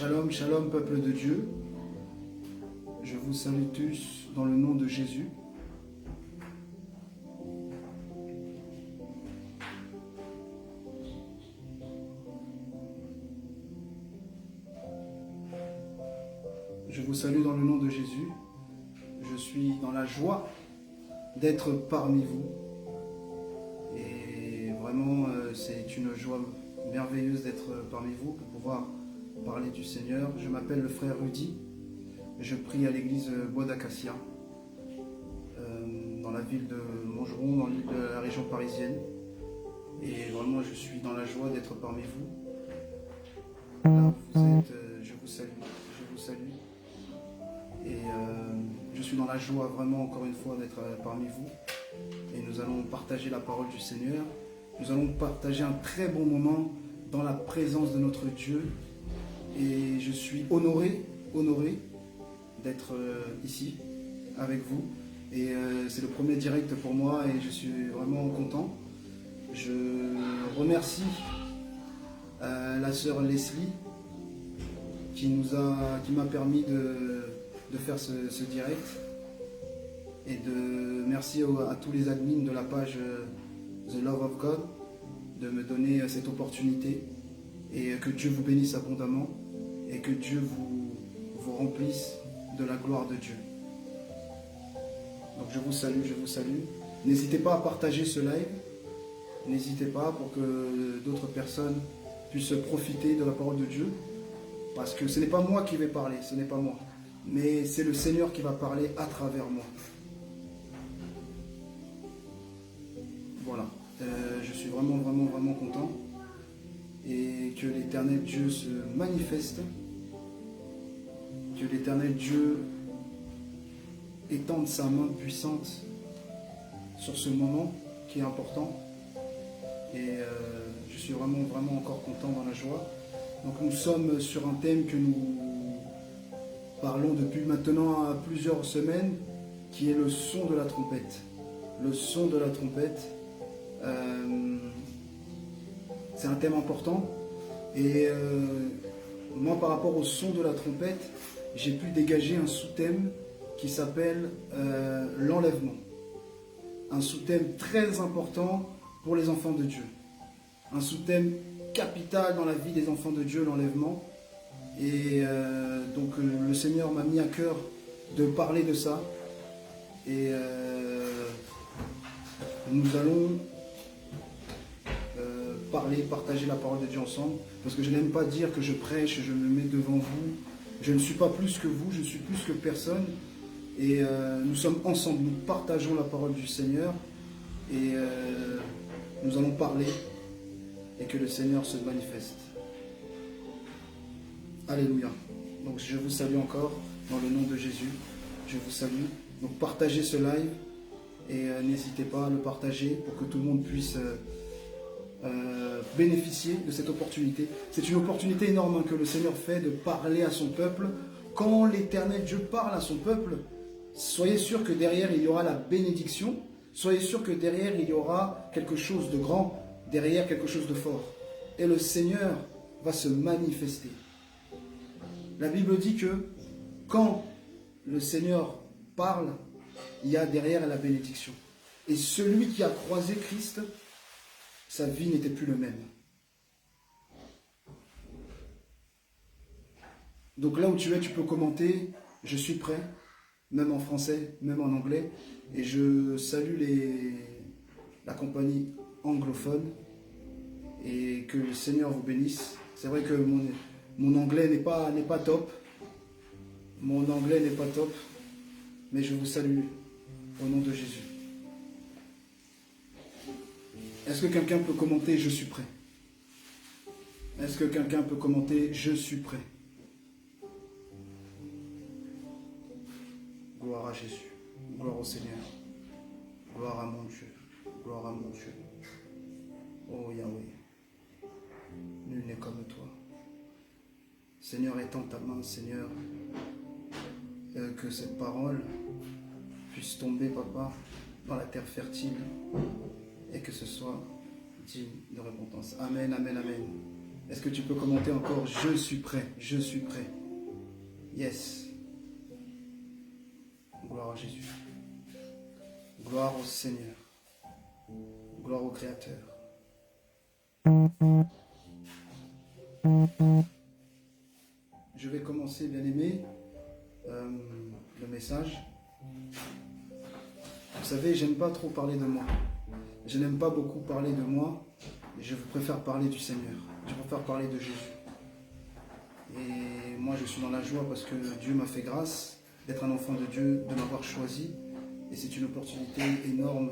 Shalom, shalom, peuple de Dieu. Je vous salue tous dans le nom de Jésus. Je vous salue dans le nom de Jésus. Je suis dans la joie d'être parmi vous. Et vraiment, c'est une joie merveilleuse d'être parmi vous pour pouvoir parler du Seigneur. Je m'appelle le frère Rudy. Je prie à l'église Bois d'Acacia, dans la ville de Montgeron, dans la région parisienne. Et vraiment, je suis dans la joie d'être parmi vous. Là, vous êtes, je vous salue. Je vous salue. Et je suis dans la joie vraiment encore une fois d'être parmi vous. Et nous allons partager la parole du Seigneur. Nous allons partager un très bon moment dans la présence de notre Dieu. Et je suis honoré d'être ici avec vous. Et c'est le premier direct pour moi et je suis vraiment content. Je remercie la sœur Leslie qui m'a permis de faire ce direct. Et merci à tous les admins de la page The Love of God de me donner cette opportunité. Et que Dieu vous bénisse abondamment et que Dieu vous remplisse de la gloire de Dieu. Donc je vous salue. N'hésitez pas à partager ce live. N'hésitez pas pour que d'autres personnes puissent profiter de la parole de Dieu. Parce que ce n'est pas moi qui vais parler, ce n'est pas moi. Mais c'est le Seigneur qui va parler à travers moi. Voilà. Je suis vraiment content. Et que l'Éternel Dieu se manifeste. Que l'Éternel Dieu étende sa main puissante sur ce moment qui est important. Et je suis vraiment encore content dans la joie. Donc nous sommes sur un thème que nous parlons depuis maintenant plusieurs semaines, qui est le son de la trompette. Le son de la trompette. C'est un thème important. Et moi, par rapport au son de la trompette, j'ai pu dégager un sous-thème qui s'appelle l'enlèvement. Un sous-thème très important pour les enfants de Dieu. Un sous-thème capital dans la vie des enfants de Dieu, l'enlèvement. Et donc le Seigneur m'a mis à cœur de parler de ça. Et nous allons partager la parole de Dieu ensemble. Parce que je n'aime pas dire que je prêche, je me mets devant vous. Je ne suis pas plus que vous, je suis plus que personne. Et nous sommes ensemble, nous partageons la parole du Seigneur. Et nous allons parler et que le Seigneur se manifeste. Alléluia. Donc je vous salue encore dans le nom de Jésus. Je vous salue. Donc partagez ce live et n'hésitez pas à le partager pour que tout le monde puisse bénéficier de cette opportunité. C'est une opportunité énorme que le Seigneur fait de parler à son peuple. Quand l'Éternel Dieu parle à son peuple, soyez sûr que derrière il y aura la bénédiction. Soyez sûr que derrière il y aura quelque chose de grand, derrière quelque chose de fort. Et le Seigneur va se manifester. La Bible dit que quand le Seigneur parle, il y a derrière la bénédiction. Et celui qui a croisé Christ, sa vie n'était plus le même. Donc là où tu es, tu peux commenter, je suis prêt, même en français, même en anglais. Et je salue la compagnie anglophone et que le Seigneur vous bénisse. C'est vrai que mon anglais n'est pas top. Mon anglais n'est pas top, mais je vous salue au nom de Jésus. Est-ce que quelqu'un peut commenter « Je suis prêt » ? Est-ce que quelqu'un peut commenter « Je suis prêt » ? Gloire à Jésus, gloire au Seigneur, gloire à mon Dieu, gloire à mon Dieu. Oh Yahweh, nul n'est comme toi. Seigneur, étends ta main, Seigneur, que cette parole puisse tomber, Papa, dans la terre fertile et que ce soit digne de repentance. Amen, amen, amen. Est-ce que tu peux commenter encore? Je suis prêt, je suis prêt. Yes. Gloire à Jésus. Gloire au Seigneur. Gloire au Créateur. Je vais commencer, bien-aimé, le message. Vous savez, j'aime pas trop parler de moi. Je n'aime pas beaucoup parler de moi. Je préfère parler du Seigneur. Je préfère parler de Jésus. Et moi, je suis dans la joie parce que Dieu m'a fait grâce d'être un enfant de Dieu, de m'avoir choisi. Et c'est une opportunité énorme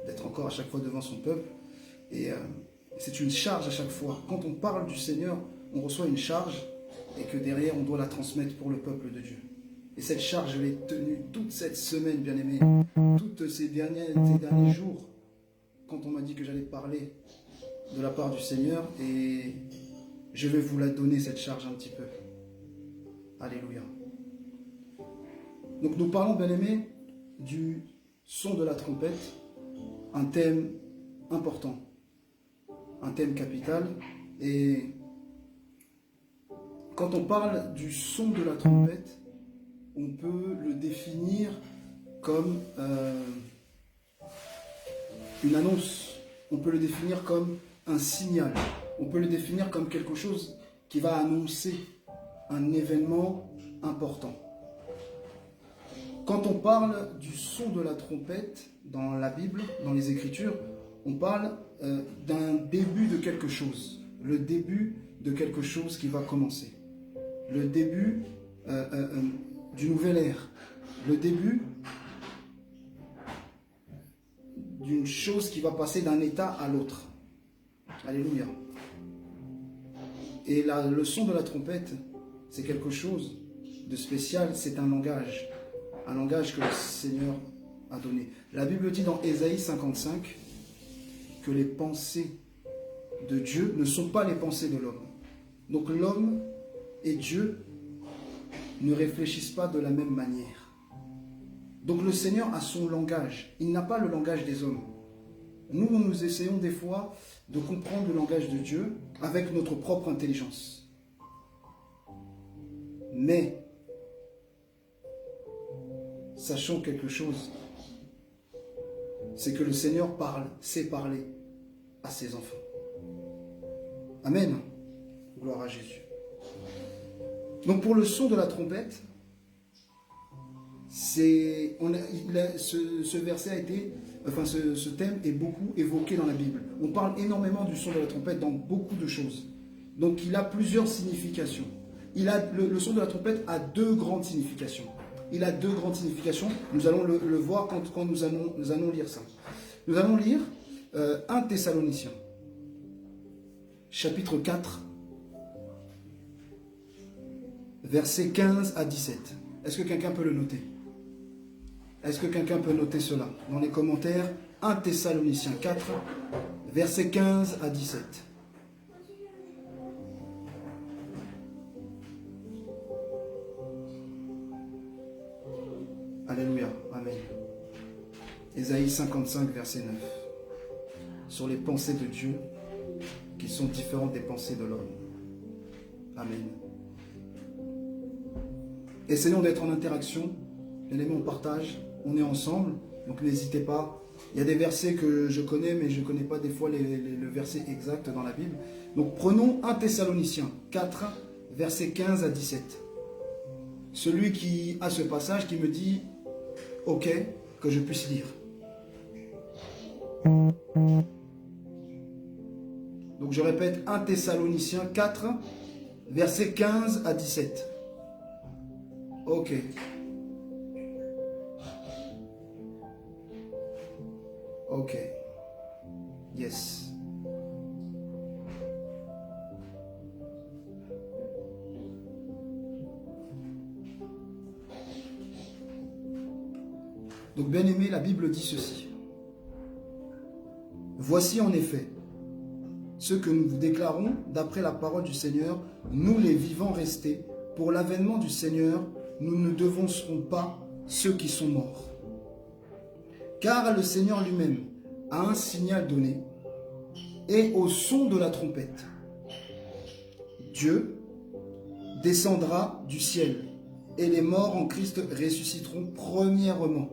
d'être encore à chaque fois devant son peuple. Et c'est une charge à chaque fois. Quand on parle du Seigneur, on reçoit une charge et que derrière, on doit la transmettre pour le peuple de Dieu. Et cette charge, je l'ai tenue toute cette semaine, bien-aimé. Tous ces derniers jours, quand on m'a dit que j'allais parler de la part du Seigneur. Et je vais vous la donner, cette charge, un petit peu. Alléluia. Donc nous parlons, bien-aimé, du son de la trompette, un thème important, un thème capital. Et quand on parle du son de la trompette, on peut le définir comme une annonce, on peut le définir comme un signal, on peut le définir comme quelque chose qui va annoncer un événement important. Quand on parle du son de la trompette dans la Bible, dans les Écritures, on parle d'un début de quelque chose, le début de quelque chose qui va commencer, le début d'une nouvelle ère, le début d'une chose qui va passer d'un état à l'autre. Alléluia. Et le son de la trompette, c'est quelque chose de spécial, c'est un langage que le Seigneur a donné. La Bible dit dans Ésaïe 55 que les pensées de Dieu ne sont pas les pensées de l'homme. Donc l'homme et Dieu ne réfléchissent pas de la même manière. Donc le Seigneur a son langage. Il n'a pas le langage des hommes. Nous essayons des fois de comprendre le langage de Dieu avec notre propre intelligence. Mais, sachons quelque chose, c'est que le Seigneur sait parler à ses enfants. Amen. Gloire à Jésus. Donc pour le son de la trompette, ce verset a été, ce thème est beaucoup évoqué dans la Bible. On parle énormément du son de la trompette dans beaucoup de choses. Donc il a plusieurs significations. Le son de la trompette a deux grandes significations. Il a deux grandes significations. Nous allons le voir quand nous allons lire ça. Nous allons lire 1 Thessaloniciens, chapitre 4, versets 15 à 17. Est-ce que quelqu'un peut le noter? Est-ce que quelqu'un peut noter cela dans les commentaires? 1 Thessaloniciens 4, versets 15 à 17. Alléluia, amen. Ésaïe 55, verset 9. Sur les pensées de Dieu qui sont différentes des pensées de l'homme. Amen. Essayons d'être en interaction. Bien aimé, on partage, on est ensemble. Donc n'hésitez pas. Il y a des versets que je connais, mais je ne connais pas des fois le verset exact dans la Bible. Donc prenons 1 Thessaloniciens 4, versets 15 à 17. Celui qui a ce passage qui me dit « Ok », que je puisse lire. Donc je répète, 1 Thessaloniciens 4, versets 15 à 17. Ok. Ok. Yes. Donc bien aimé, la Bible dit ceci. Voici en effet ce que nous vous déclarons d'après la parole du Seigneur, nous les vivants restés, pour l'avènement du Seigneur, nous ne devancerons pas ceux qui sont morts. Car le Seigneur lui-même a un signal donné, et au son de la trompette, Dieu, descendra du ciel, et les morts en Christ ressusciteront premièrement.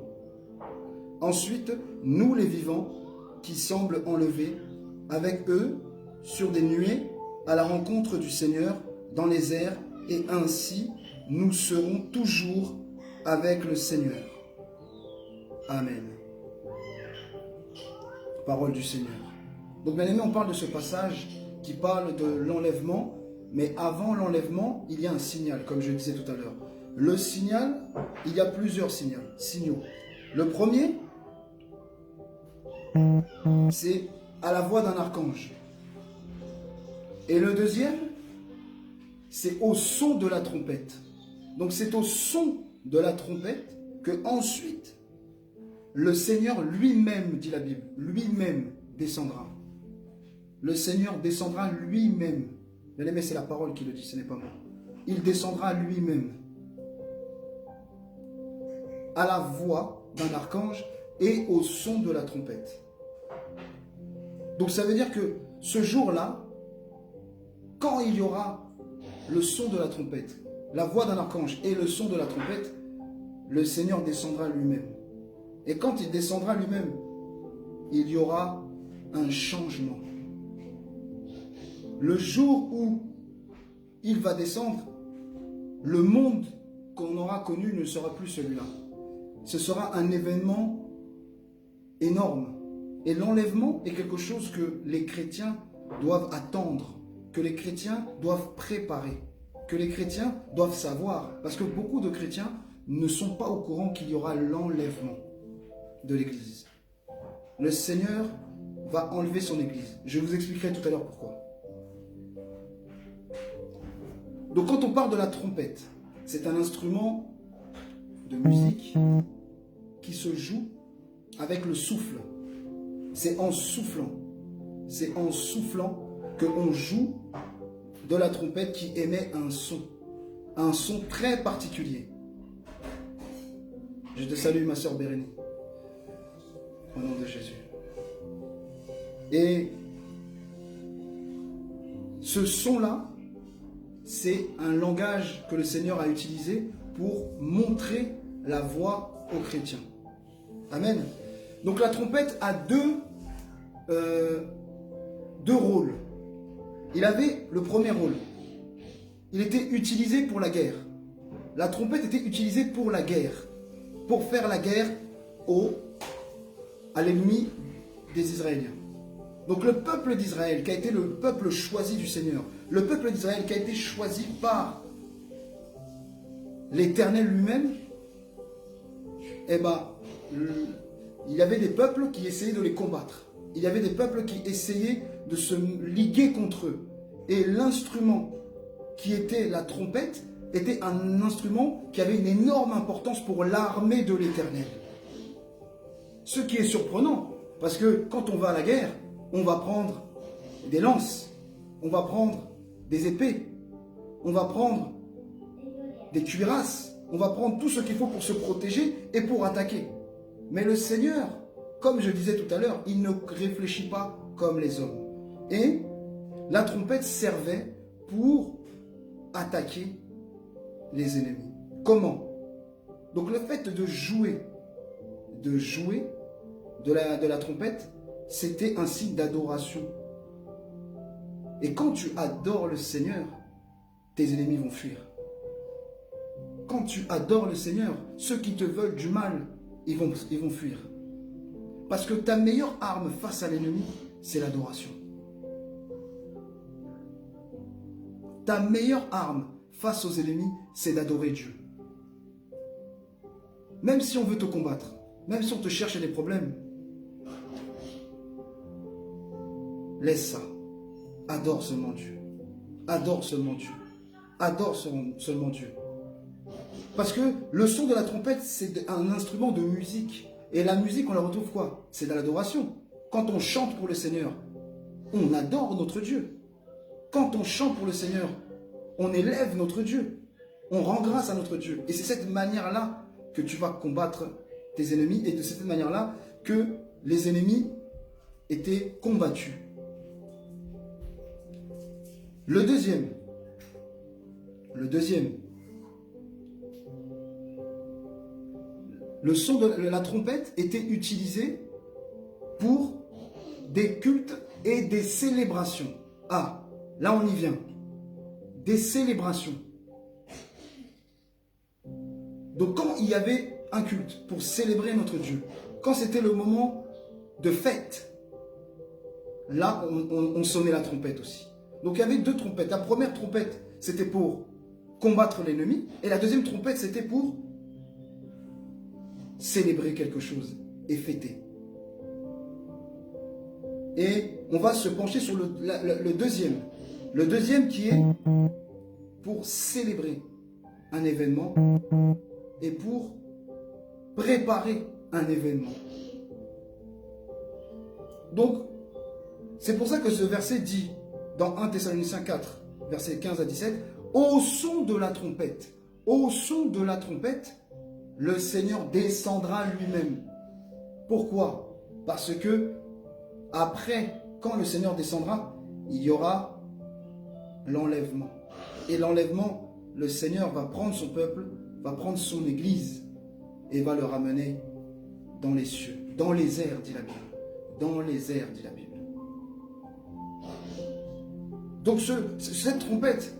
Ensuite, nous les vivants, qui semblent enlevés, avec eux, sur des nuées, à la rencontre du Seigneur, dans les airs, et ainsi, nous serons toujours avec le Seigneur. Amen. Parole du Seigneur. Donc, bien aimé, on parle de ce passage qui parle de l'enlèvement, mais avant l'enlèvement, il y a un signal, comme je disais tout à l'heure. Le signal, il y a plusieurs signaux. Le premier, c'est à la voix d'un archange. Et le deuxième, c'est au son de la trompette. Donc c'est au son de la trompette que ensuite le Seigneur lui-même, dit la Bible, lui-même descendra. Le Seigneur descendra lui-même. Bien aimé, c'est la parole qui le dit, ce n'est pas moi. Il descendra lui-même à la voix d'un archange et au son de la trompette. Donc ça veut dire que ce jour-là, quand il y aura le son de la trompette, la voix d'un archange et le son de la trompette, le Seigneur descendra lui-même. Et quand il descendra lui-même, il y aura un changement. Le jour où il va descendre, le monde qu'on aura connu ne sera plus celui-là. Ce sera un événement énorme. Et l'enlèvement est quelque chose que les chrétiens doivent attendre, que les chrétiens doivent préparer, que les chrétiens doivent savoir. Parce que beaucoup de chrétiens ne sont pas au courant qu'il y aura l'enlèvement de l'Église. Le Seigneur va enlever son Église. Je vous expliquerai tout à l'heure pourquoi. Donc quand on parle de la trompette, c'est un instrument de musique qui se joue avec le souffle. C'est en soufflant qu'on joue de la trompette qui émet un son très particulier. Je te salue ma sœur Bérénie, au nom de Jésus. Et ce son-là, c'est un langage que le Seigneur a utilisé pour montrer la voie aux chrétiens. Amen. Donc la trompette a deux rôles. Il avait le premier rôle. Il était utilisé pour la guerre. La trompette était utilisée pour la guerre. Pour faire la guerre à l'ennemi des Israéliens. Donc le peuple d'Israël, qui a été le peuple choisi du Seigneur, le peuple d'Israël qui a été choisi par l'Éternel lui-même, eh bien, il y avait des peuples qui essayaient de les combattre. Il y avait des peuples qui essayaient de se liguer contre eux. Et l'instrument qui était la trompette était un instrument qui avait une énorme importance pour l'armée de l'Éternel. Ce qui est surprenant, parce que quand on va à la guerre, on va prendre des lances, on va prendre des épées, on va prendre des cuirasses, on va prendre tout ce qu'il faut pour se protéger et pour attaquer. Mais le Seigneur, comme je disais tout à l'heure, il ne réfléchit pas comme les hommes. Et la trompette servait pour attaquer les ennemis. Comment? Donc le fait de jouer de la trompette, c'était un signe d'adoration. Et quand tu adores le Seigneur, tes ennemis vont fuir. Quand tu adores le Seigneur, ceux qui te veulent du mal, ils vont fuir. Parce que ta meilleure arme face à l'ennemi, c'est l'adoration. Ta meilleure arme face aux ennemis, c'est d'adorer Dieu. Même si on veut te combattre, même si on te cherche des problèmes, laisse ça. Adore seulement Dieu. Adore seulement Dieu. Adore seulement Dieu. Parce que le son de la trompette, c'est un instrument de musique. Et la musique, on la retrouve quoi? C'est de l'adoration. Quand on chante pour le Seigneur, on adore notre Dieu. Quand on chante pour le Seigneur, on élève notre Dieu. On rend grâce à notre Dieu. Et c'est cette manière-là que tu vas combattre tes ennemis. Et de cette manière-là que les ennemis étaient combattus. Le deuxième, Le deuxième. Le son de la trompette était utilisé pour des cultes et des célébrations. Ah, là on y vient. Des célébrations. Donc quand il y avait un culte pour célébrer notre Dieu, quand c'était le moment de fête, là on sonnait la trompette aussi. Donc il y avait deux trompettes. La première trompette, c'était pour combattre l'ennemi, et la deuxième trompette, c'était pour célébrer quelque chose et fêter. Et on va se pencher sur le deuxième. Le deuxième qui est pour célébrer un événement et pour préparer un événement. Donc, c'est pour ça que ce verset dit dans 1 Thessaloniciens 4, versets 15 à 17, « Au son de la trompette, au son de la trompette, le Seigneur descendra lui-même. » Pourquoi? Parce que après, quand le Seigneur descendra, il y aura l'enlèvement. Et l'enlèvement, le Seigneur va prendre son peuple, va prendre son église et va le ramener dans les cieux, dans les airs, dit la Bible. Dans les airs, dit la Bible. Donc cette trompette,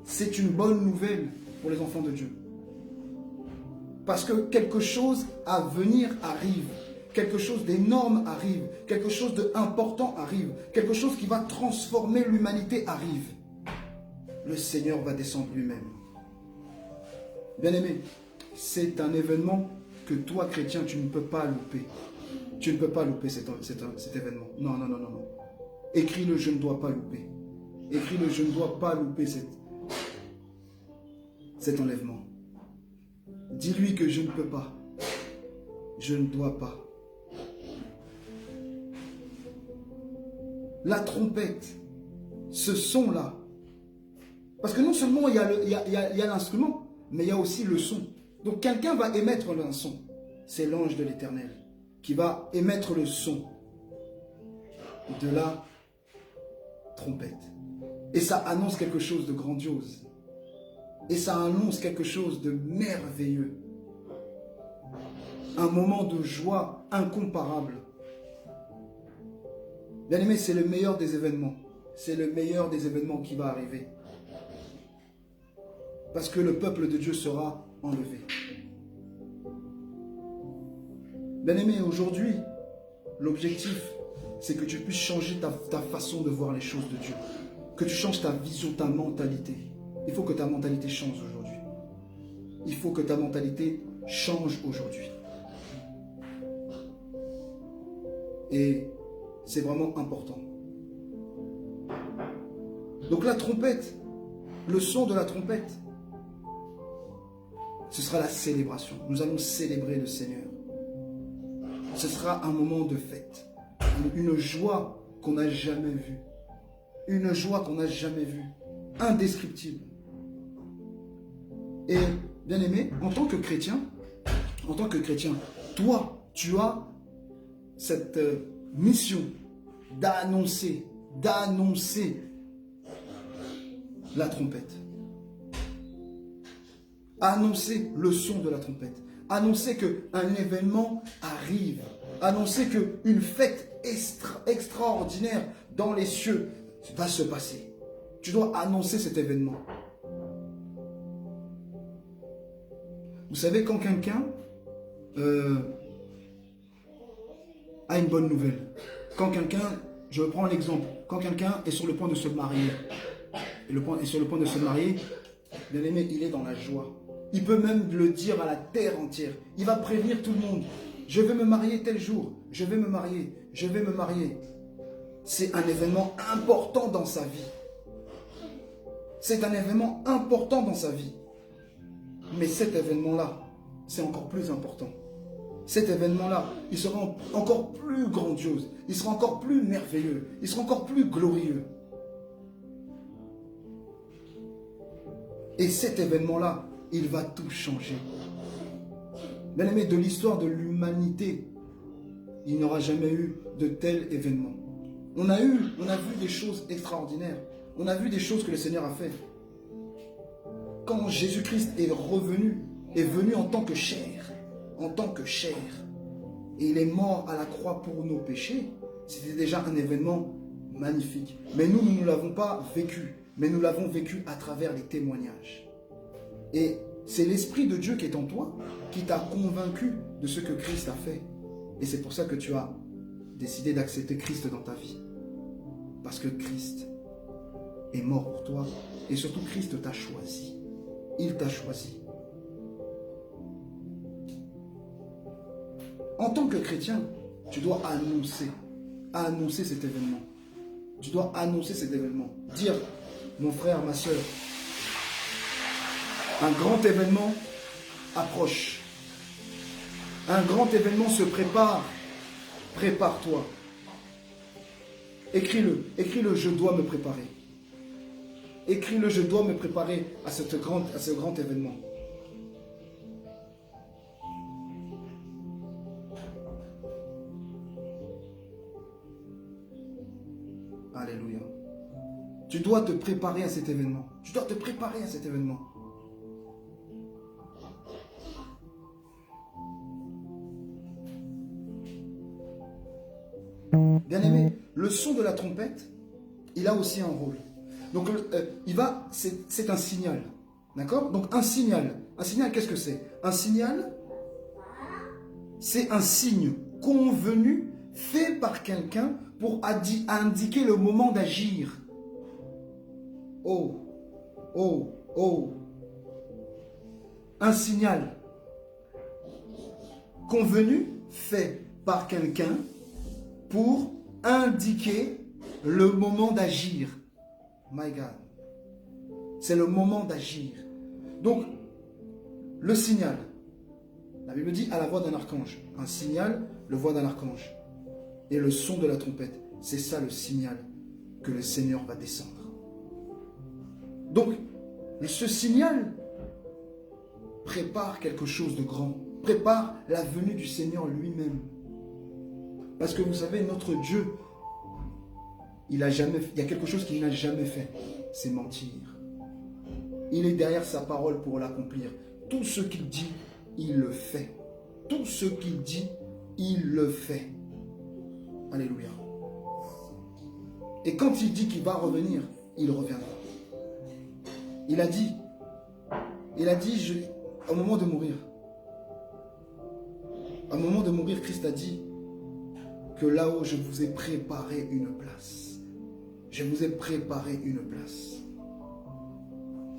c'est une bonne nouvelle pour les enfants de Dieu. Parce que quelque chose à venir arrive. Quelque chose d'énorme arrive. Quelque chose d'important arrive. Quelque chose qui va transformer l'humanité arrive. Le Seigneur va descendre lui-même. Bien-aimé, c'est un événement que toi, chrétien, tu ne peux pas louper. Tu ne peux pas louper cet événement. Non, non, non, non, non. Écris-le, je ne dois pas louper. Écris-le, je ne dois pas louper cet enlèvement. Dis-lui que je ne peux pas. Je ne dois pas. La trompette, ce son-là. Parce que non seulement il y a l'instrument, mais il y a aussi le son. Donc quelqu'un va émettre un son. C'est l'ange de l'Éternel qui va émettre le son de la trompette. Et ça annonce quelque chose de grandiose. Et ça annonce quelque chose de merveilleux. Un moment de joie incomparable. Bien aimé, c'est le meilleur des événements. C'est le meilleur des événements qui va arriver. Parce que le peuple de Dieu sera enlevé. Bien aimé, aujourd'hui, l'objectif, c'est que tu puisses changer ta façon de voir les choses de Dieu. Que tu changes ta vision, ta mentalité. Il faut que ta mentalité change aujourd'hui. Il faut que ta mentalité change aujourd'hui. Et c'est vraiment important. Donc la trompette, le son de la trompette, ce sera la célébration. Nous allons célébrer le Seigneur. Ce sera un moment de fête. Une joie qu'on n'a jamais vue. Une joie qu'on n'a jamais vue. Indescriptible. Et bien aimé, en tant que chrétien, toi, tu as cette mission d'annoncer la trompette. Annoncer le son de la trompette. Annoncer qu'un événement arrive. Annoncer qu'une fête extraordinaire dans les cieux va se passer. Tu dois annoncer cet événement. Vous savez, quand quelqu'un a une bonne nouvelle, quand quelqu'un, je prends l'exemple, quand quelqu'un est sur le point de se marier, bien aimé, il est dans la joie. Il peut même le dire à la terre entière. Il va prévenir tout le monde. Je vais me marier tel jour. Je vais me marier. Je vais me marier. C'est un événement important dans sa vie. C'est un événement important dans sa vie. Mais cet événement-là, c'est encore plus important. Cet événement-là, il sera encore plus grandiose. Il sera encore plus merveilleux. Il sera encore plus glorieux. Et cet événement-là, il va tout changer. Bien aimé, de l'histoire de l'humanité, il n'y aura jamais eu de tel événement. On a vu des choses extraordinaires. On a vu des choses que le Seigneur a fait. quand Jésus-Christ est venu en tant que chair, et il est mort à la croix pour nos péchés, c'était déjà un événement magnifique. Mais nous ne l'avons pas vécu, mais nous l'avons vécu à travers les témoignages. Et c'est l'Esprit de Dieu qui est en toi, qui t'a convaincu de ce que Christ a fait. Et c'est pour ça que tu as décidé d'accepter Christ dans ta vie. Parce que Christ est mort pour toi. Et surtout, Christ t'a choisi. Il t'a choisi. En tant que chrétien, tu dois annoncer cet événement. Tu dois annoncer cet événement. Dire, mon frère, ma soeur, un grand événement approche. Un grand événement se prépare. Prépare-toi. Écris-le. Écris-le, je dois me préparer. Écris-le, je dois me préparer à ce grand événement. Alléluia. Tu dois te préparer à cet événement. Tu dois te préparer à cet événement. Bien-aimé, le son de la trompette, il a aussi un rôle. Donc, c'est un signal. D'accord? Donc, un signal. Un signal, qu'est-ce que c'est? Un signal, c'est un signe convenu, fait par quelqu'un pour indiquer le moment d'agir. Oh, oh, oh. Un signal convenu, fait par quelqu'un pour indiquer le moment d'agir. My God. C'est le moment d'agir. Donc, le signal. La Bible dit à la voix d'un archange. Un signal, le voix d'un archange. Et le son de la trompette. C'est ça le signal que le Seigneur va descendre. Donc, ce signal prépare quelque chose de grand. Prépare la venue du Seigneur lui-même. Parce que vous savez, notre Dieu, il y a quelque chose qu'il n'a jamais fait, c'est mentir. Il est derrière sa parole pour l'accomplir. Tout ce qu'il dit, il le fait. Tout ce qu'il dit, il le fait. Alléluia. Et quand il dit qu'il va revenir, il reviendra. Il a dit, au moment de mourir, Christ a dit que là-haut, je vous ai préparé une place. Je vous ai préparé une place.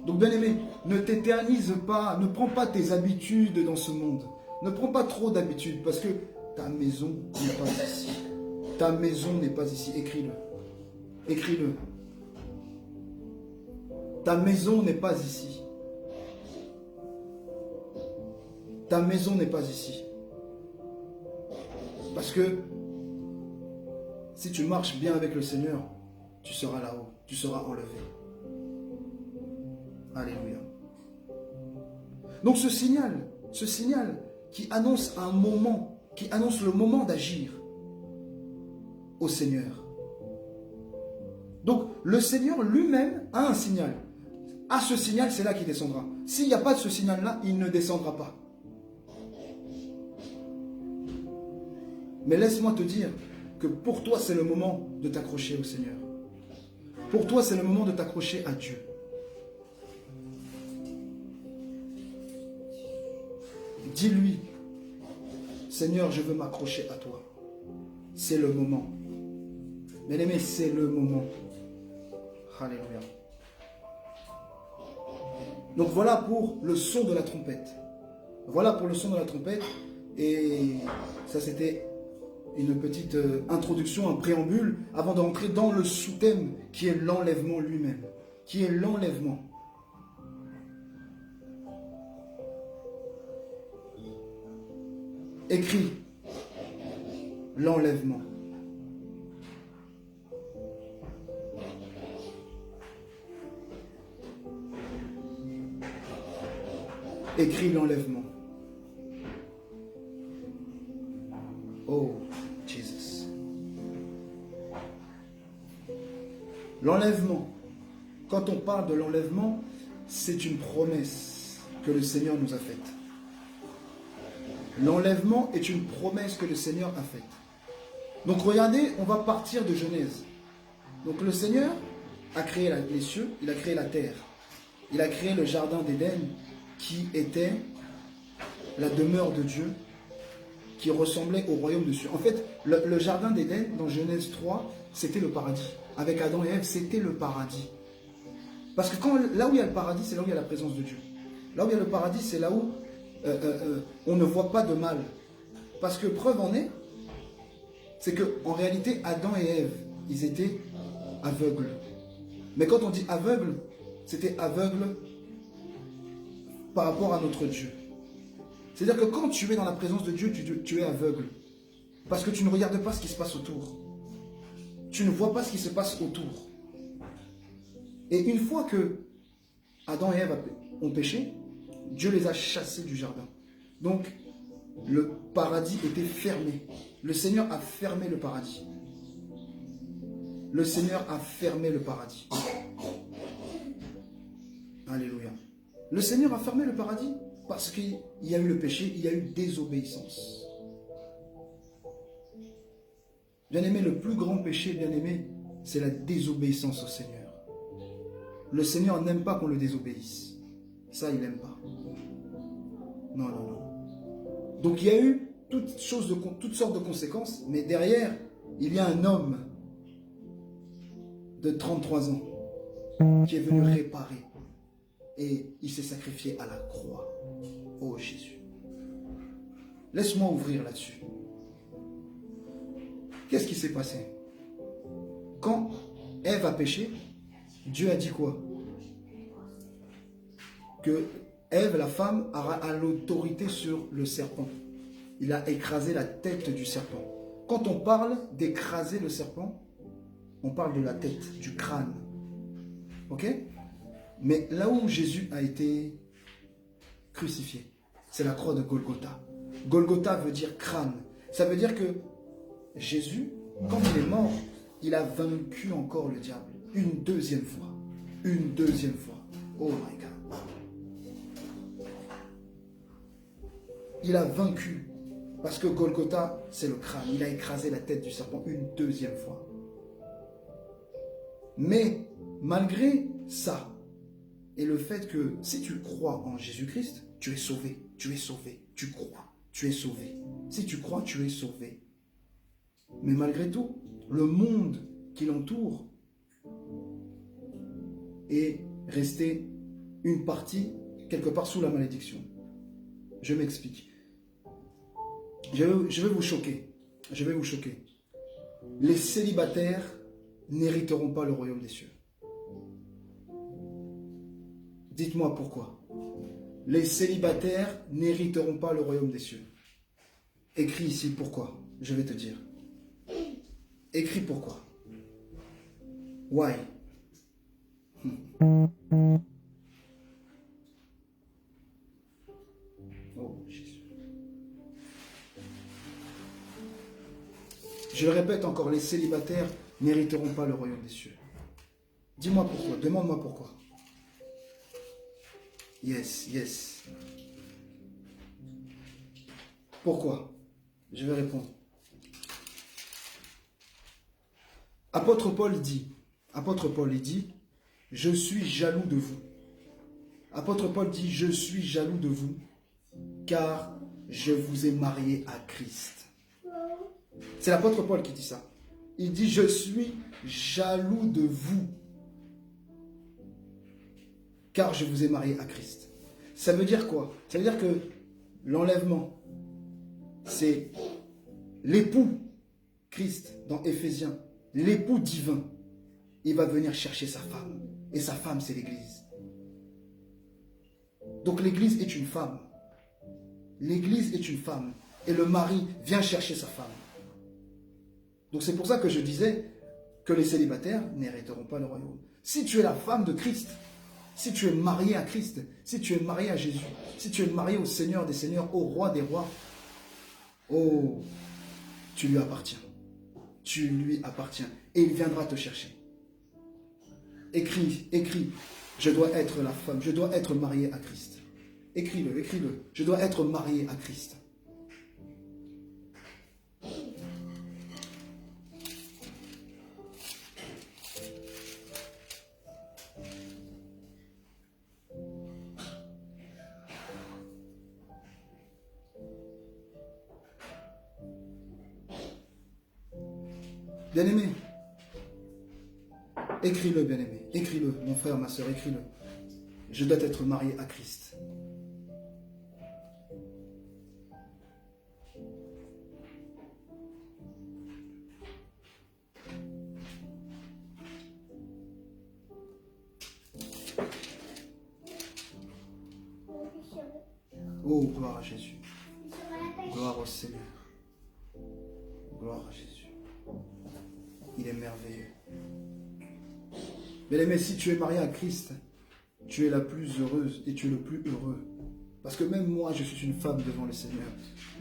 Donc, bien-aimé, ne t'éternise pas, ne prends pas tes habitudes dans ce monde. Ne prends pas trop d'habitudes parce que ta maison n'est pas ici. Ta maison n'est pas ici. Écris-le. Écris-le. Ta maison n'est pas ici. Ta maison n'est pas ici. Parce que si tu marches bien avec le Seigneur, tu seras là-haut, tu seras enlevé. Alléluia. Donc ce signal qui annonce un moment, qui annonce le moment d'agir au Seigneur. Donc le Seigneur lui-même a un signal. À ce signal, c'est là qu'il descendra. S'il n'y a pas de ce signal-là, il ne descendra pas. Mais laisse-moi te dire que pour toi, c'est le moment de t'accrocher au Seigneur. Pour toi, c'est le moment de t'accrocher à Dieu. Dis-lui, Seigneur, je veux m'accrocher à toi. C'est le moment. Bien-aimé, c'est le moment. Alléluia. Donc voilà pour le son de la trompette. Voilà pour le son de la trompette. Et ça, c'était une petite introduction, un préambule, avant d'entrer dans le sous-thème qui est l'enlèvement lui-même. Qui est l'enlèvement. Écris l'enlèvement. Écris l'enlèvement. Oh, Jesus. L'enlèvement. Quand on parle de l'enlèvement, c'est une promesse que le Seigneur nous a faite. L'enlèvement est une promesse que le Seigneur a faite. Donc regardez, on va partir de Genèse. Donc le Seigneur a créé les cieux, il a créé la terre. Il a créé le jardin d'Éden qui était la demeure de Dieu, qui ressemblait au royaume de Dieu. En fait, le jardin d'Éden, dans Genèse 3, c'était le paradis. Avec Adam et Ève, c'était le paradis. Parce que là où il y a le paradis, c'est là où il y a la présence de Dieu. Là où il y a le paradis, c'est là où on ne voit pas de mal. Parce que preuve en est, c'est qu'en réalité, Adam et Ève, ils étaient aveugles. Mais quand on dit aveugle, c'était aveugle par rapport à notre Dieu. C'est-à-dire que quand tu es dans la présence de Dieu, tu es aveugle. Parce que tu ne regardes pas ce qui se passe autour. Tu ne vois pas ce qui se passe autour. Et une fois que Adam et Ève ont péché, Dieu les a chassés du jardin. Donc, le paradis était fermé. Le Seigneur a fermé le paradis. Le Seigneur a fermé le paradis. Alléluia. Le Seigneur a fermé le paradis parce qu'il y a eu le péché, il y a eu désobéissance. Bien-aimé, le plus grand péché, bien-aimé, c'est la désobéissance au Seigneur. Le Seigneur n'aime pas qu'on le désobéisse. Ça, il n'aime pas. Non, non, non. Donc il y a eu toutes sortes de conséquences, mais derrière, il y a un homme de 33 ans qui est venu réparer. Et il s'est sacrifié à la croix. Oh Jésus. Laisse-moi ouvrir là-dessus. Qu'est-ce qui s'est passé? Quand Ève a péché, Dieu a dit quoi? Que Ève, la femme, a l'autorité sur le serpent. Il a écrasé la tête du serpent. Quand on parle d'écraser le serpent, on parle de la tête, du crâne. Ok? Mais là où Jésus a été crucifié, c'est la croix de Golgotha. Golgotha veut dire crâne. Ça veut dire que Jésus, quand il est mort, il a vaincu encore le diable. Une deuxième fois. Une deuxième fois. Oh my God. Il a vaincu. Parce que Golgotha, c'est le crâne. Il a écrasé la tête du serpent une deuxième fois. Mais malgré ça, et le fait que si tu crois en Jésus-Christ, tu es sauvé, tu es sauvé, tu crois, tu es sauvé. Si tu crois, tu es sauvé. Mais malgré tout, le monde qui l'entoure est resté une partie quelque part sous la malédiction. Je m'explique. Je vais vous choquer. Je vais vous choquer. Les célibataires n'hériteront pas le royaume des cieux. Dites-moi pourquoi. Les célibataires n'hériteront pas le royaume des cieux. Écris ici pourquoi. Je vais te dire. Écris pourquoi. Why? Oh Jésus. Je le répète encore, les célibataires n'hériteront pas le royaume des cieux. Dis-moi pourquoi. Demande-moi pourquoi. Yes, yes. Pourquoi? Je vais répondre. Apôtre Paul dit, je suis jaloux de vous. Apôtre Paul dit, je suis jaloux de vous, car je vous ai marié à Christ. C'est l'apôtre Paul qui dit ça. Il dit, je suis jaloux de vous, car je vous ai marié à Christ. Ça veut dire quoi? Ça veut dire que l'enlèvement, c'est l'époux Christ dans Éphésiens, l'époux divin. Il va venir chercher sa femme. Et sa femme, c'est l'Église. Donc l'Église est une femme. L'Église est une femme. Et le mari vient chercher sa femme. Donc c'est pour ça que je disais que les célibataires n'hériteront pas le royaume. Si tu es la femme de Christ, si tu es marié à Christ, si tu es marié à Jésus, si tu es marié au Seigneur des Seigneurs, au Roi des Rois, oh, tu lui appartiens. Tu lui appartiens. Et il viendra te chercher. Écris, écris. Je dois être la femme, je dois être marié à Christ. Écris-le, écris-le. Je dois être marié à Christ. Bien-aimé, écris-le, bien-aimé. Écris-le, mon frère, ma soeur, écris-le. Je dois être marié à Christ. Oh, gloire à Jésus. Gloire au Seigneur. Gloire à Jésus. Il est merveilleux. Bien-aimé, si tu es marié à Christ, tu es la plus heureuse et tu es le plus heureux. Parce que même moi, je suis une femme devant le Seigneur.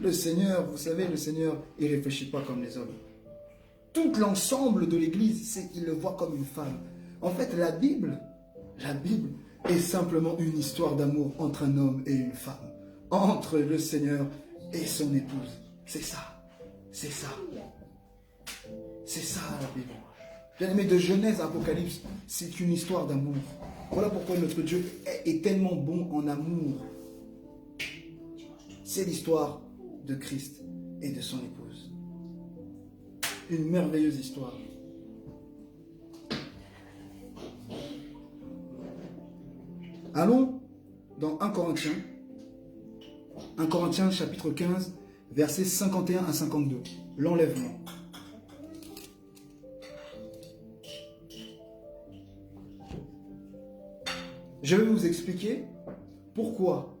Le Seigneur, vous savez, le Seigneur, il ne réfléchit pas comme les hommes. Tout l'ensemble de l'Église, il le voit comme une femme. En fait, la Bible est simplement une histoire d'amour entre un homme et une femme. Entre le Seigneur et son épouse. C'est ça. C'est ça. C'est ça la Bible. Bien-aimé, de Genèse à Apocalypse, c'est une histoire d'amour. Voilà pourquoi notre Dieu est tellement bon en amour. C'est l'histoire de Christ et de son épouse. Une merveilleuse histoire. Allons dans 1 Corinthiens. 1 Corinthiens chapitre 15, versets 51 à 52. L'enlèvement. Je vais vous expliquer pourquoi.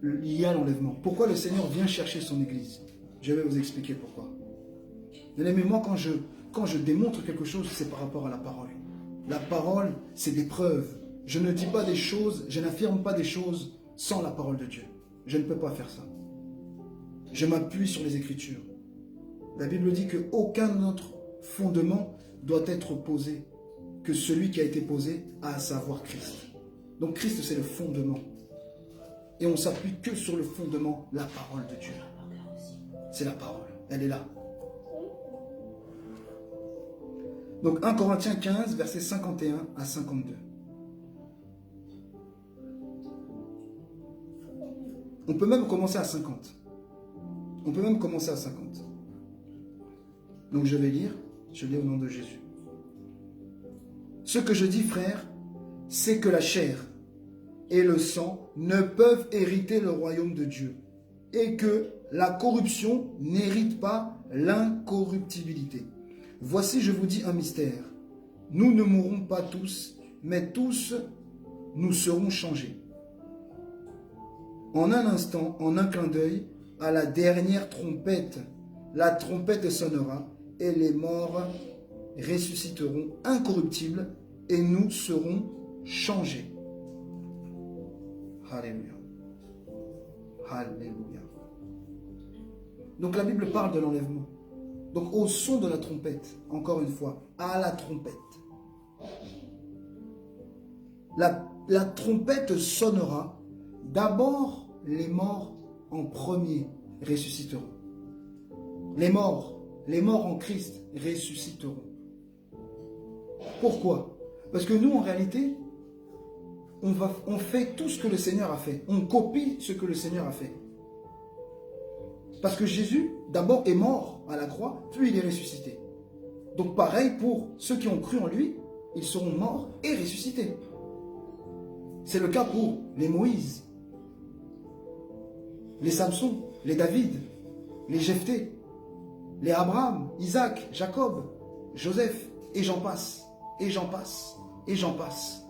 Il y a l'enlèvement. Pourquoi le Seigneur vient chercher son Église. Je vais vous expliquer pourquoi. Mais moi, quand je démontre quelque chose, c'est par rapport à la parole. La parole, c'est des preuves. Je ne dis pas des choses, je n'affirme pas des choses sans la parole de Dieu. Je ne peux pas faire ça. Je m'appuie sur les Écritures. La Bible dit qu'aucun autre fondement doit être posé que celui qui a été posé, à savoir Christ. Donc Christ, c'est le fondement. Et on ne s'appuie que sur le fondement, la parole de Dieu. C'est la parole, elle est là. Donc 1 Corinthiens 15, versets 51 à 52. On peut même commencer à 50. On peut même commencer à 50. Donc je vais lire, je lis au nom de Jésus. Ce que je dis, frère, c'est que la chair et le sang ne peuvent hériter le royaume de Dieu et que la corruption n'hérite pas l'incorruptibilité. Voici, je vous dis un mystère. Nous ne mourrons pas tous, mais tous nous serons changés. En un instant, en un clin d'œil, à la dernière trompette, la trompette sonnera et les morts ressusciteront incorruptibles et nous serons changés. Alléluia. Alléluia. Donc la Bible parle de l'enlèvement. Donc au son de la trompette, encore une fois, à la trompette. La trompette sonnera. D'abord, les morts en premier ressusciteront. Les morts en Christ ressusciteront. Pourquoi? Parce que nous, en réalité, on fait tout ce que le Seigneur a fait. On copie ce que le Seigneur a fait. Parce que Jésus, d'abord, est mort à la croix, puis il est ressuscité. Donc pareil pour ceux qui ont cru en lui, ils seront morts et ressuscités. C'est le cas pour les Moïse, les Samson, les David, les Jephthé, les Abraham, Isaac, Jacob, Joseph, et j'en passe, et j'en passe, et j'en passe.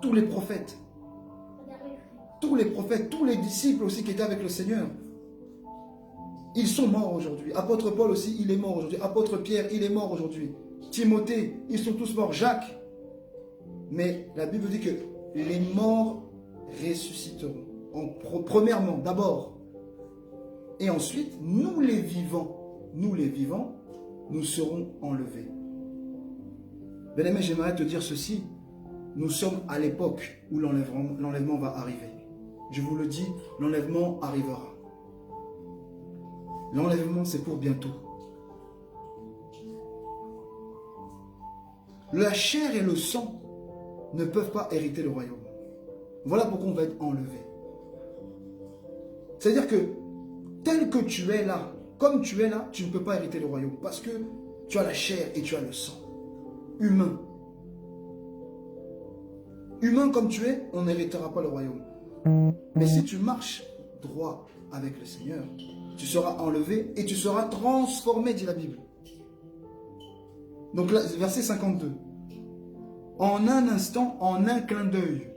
Tous les prophètes, tous les disciples aussi qui étaient avec le Seigneur, ils sont morts aujourd'hui. Apôtre Paul aussi, il est mort aujourd'hui. Apôtre Pierre, il est mort aujourd'hui. Timothée, ils sont tous morts. Jacques. Mais la Bible dit que les morts ressusciteront. Premièrement, d'abord. Et ensuite, nous les vivants, nous serons enlevés. Bien-aimé, j'aimerais te dire ceci. Nous sommes à l'époque où l'enlèvement va arriver. Je vous le dis, l'enlèvement arrivera. L'enlèvement, c'est pour bientôt. La chair et le sang ne peuvent pas hériter le royaume. Voilà pourquoi on va être enlevé. C'est-à-dire que tel que tu es là, comme tu es là, tu ne peux pas hériter le royaume. Parce que tu as la chair et tu as le sang. Humain. Humain comme tu es, on n'héritera pas le royaume. Mais si tu marches droit avec le Seigneur, tu seras enlevé et tu seras transformé, dit la Bible. Donc là, verset 52. En un instant, en un clin d'œil.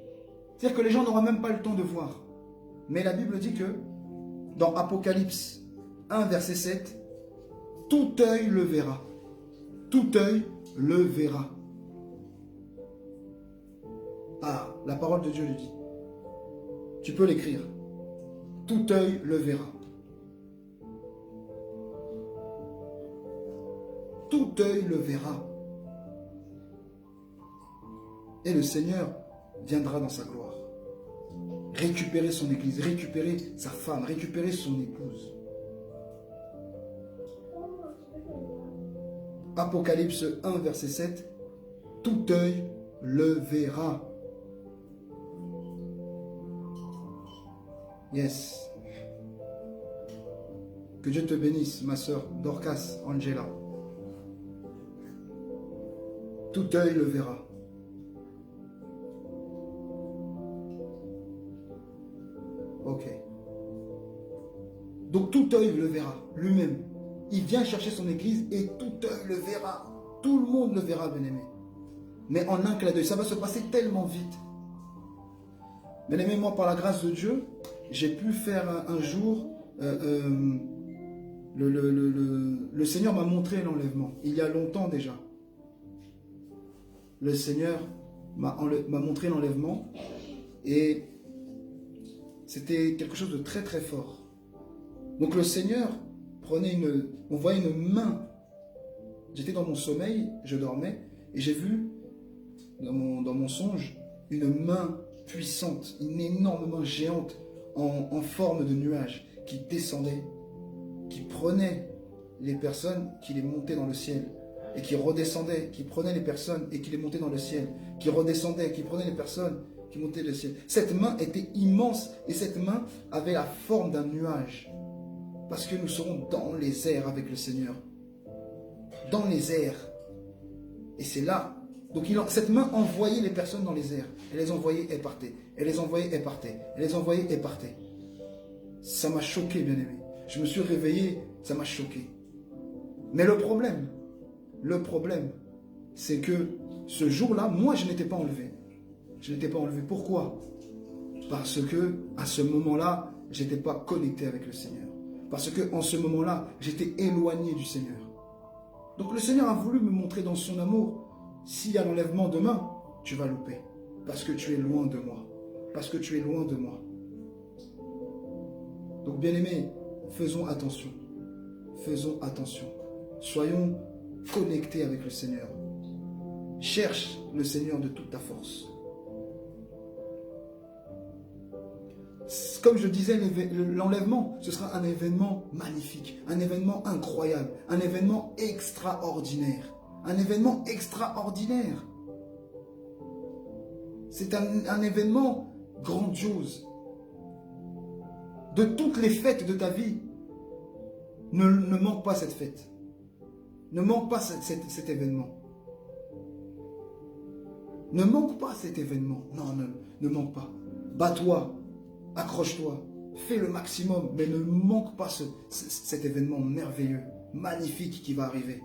C'est-à-dire que les gens n'auront même pas le temps de voir. Mais la Bible dit que dans Apocalypse 1, verset 7, tout œil le verra. Tout œil le verra. Ah, la parole de Dieu le dit. Tu peux l'écrire. Tout œil le verra. Tout œil le verra. Et le Seigneur viendra dans sa gloire. Récupérer son église, récupérer sa femme, récupérer son épouse. Apocalypse 1, verset 7. Tout œil le verra. Yes. Que Dieu te bénisse, ma sœur Dorcas Angela. Tout œil le verra. Ok. Donc tout œil le verra, lui-même. Il vient chercher son église et tout œil le verra. Tout le monde le verra, bien-aimé. Mais en un clin d'œil, ça va se passer tellement vite. Bien-aimé, moi, par la grâce de Dieu, j'ai pu faire un jour... le Seigneur m'a montré l'enlèvement. Il y a longtemps déjà. Le Seigneur m'a montré l'enlèvement. Et c'était quelque chose de très très fort. Donc le Seigneur prenait on voyait une main. J'étais dans mon sommeil, je dormais, et j'ai vu dans mon songe une main puissante, une énorme main géante en forme de nuage qui descendait, qui prenait les personnes, qui les montait dans le ciel, et qui redescendait, qui prenait les personnes et qui les montait dans le ciel, qui redescendait, qui prenait les personnes, qui montait le ciel. Cette main était immense et cette main avait la forme d'un nuage. Parce que nous serons dans les airs avec le Seigneur. Dans les airs. Et c'est là. Donc cette main envoyait les personnes dans les airs. Elle les envoyait et partait. Elle les envoyait et partait. Elle les envoyait et partait. Ça m'a choqué, bien aimé. Je me suis réveillé, ça m'a choqué. Mais le problème, c'est que ce jour-là, moi, je n'étais pas enlevé. Je n'étais pas enlevé. Pourquoi? Parce que à ce moment-là, je n'étais pas connecté avec le Seigneur. Parce qu'en ce moment-là, j'étais éloigné du Seigneur. Donc le Seigneur a voulu me montrer dans son amour, s'il y a l'enlèvement demain, tu vas louper. Parce que tu es loin de moi. Parce que tu es loin de moi. Donc bien-aimés, faisons attention. Faisons attention. Soyons connectés avec le Seigneur. Cherche le Seigneur de toute ta force. Comme je disais, l'enlèvement, ce sera un événement magnifique, un événement incroyable, un événement extraordinaire. Un événement extraordinaire. C'est un événement grandiose. De toutes les fêtes de ta vie, ne manque pas cette fête. Ne manque pas cet événement. Ne manque pas cet événement. Non, ne manque pas. Bats-toi. Accroche-toi, fais le maximum, mais ne manque pas cet événement merveilleux, magnifique qui va arriver.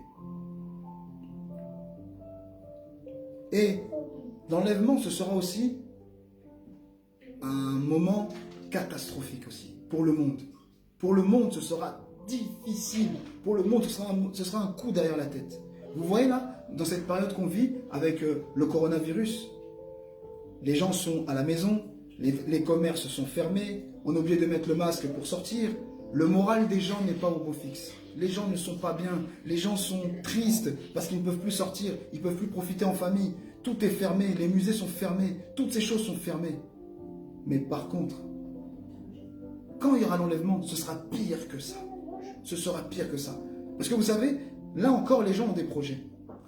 Et l'enlèvement, ce sera aussi un moment catastrophique aussi, pour le monde. Pour le monde, ce sera difficile. Pour le monde, ce sera un coup derrière la tête. Vous voyez là, dans cette période qu'on vit avec le coronavirus, les gens sont à la maison, les commerces sont fermés, on est obligé de mettre le masque pour sortir. Le moral des gens n'est pas au beau fixe. Les gens ne sont pas bien. Les gens sont tristes parce qu'ils ne peuvent plus sortir. Ils ne peuvent plus profiter en famille. Tout est fermé. Les musées sont fermés. Toutes ces choses sont fermées. Mais par contre, quand il y aura l'enlèvement, ce sera pire que ça. Ce sera pire que ça. Parce que vous savez, là encore, les gens ont des projets.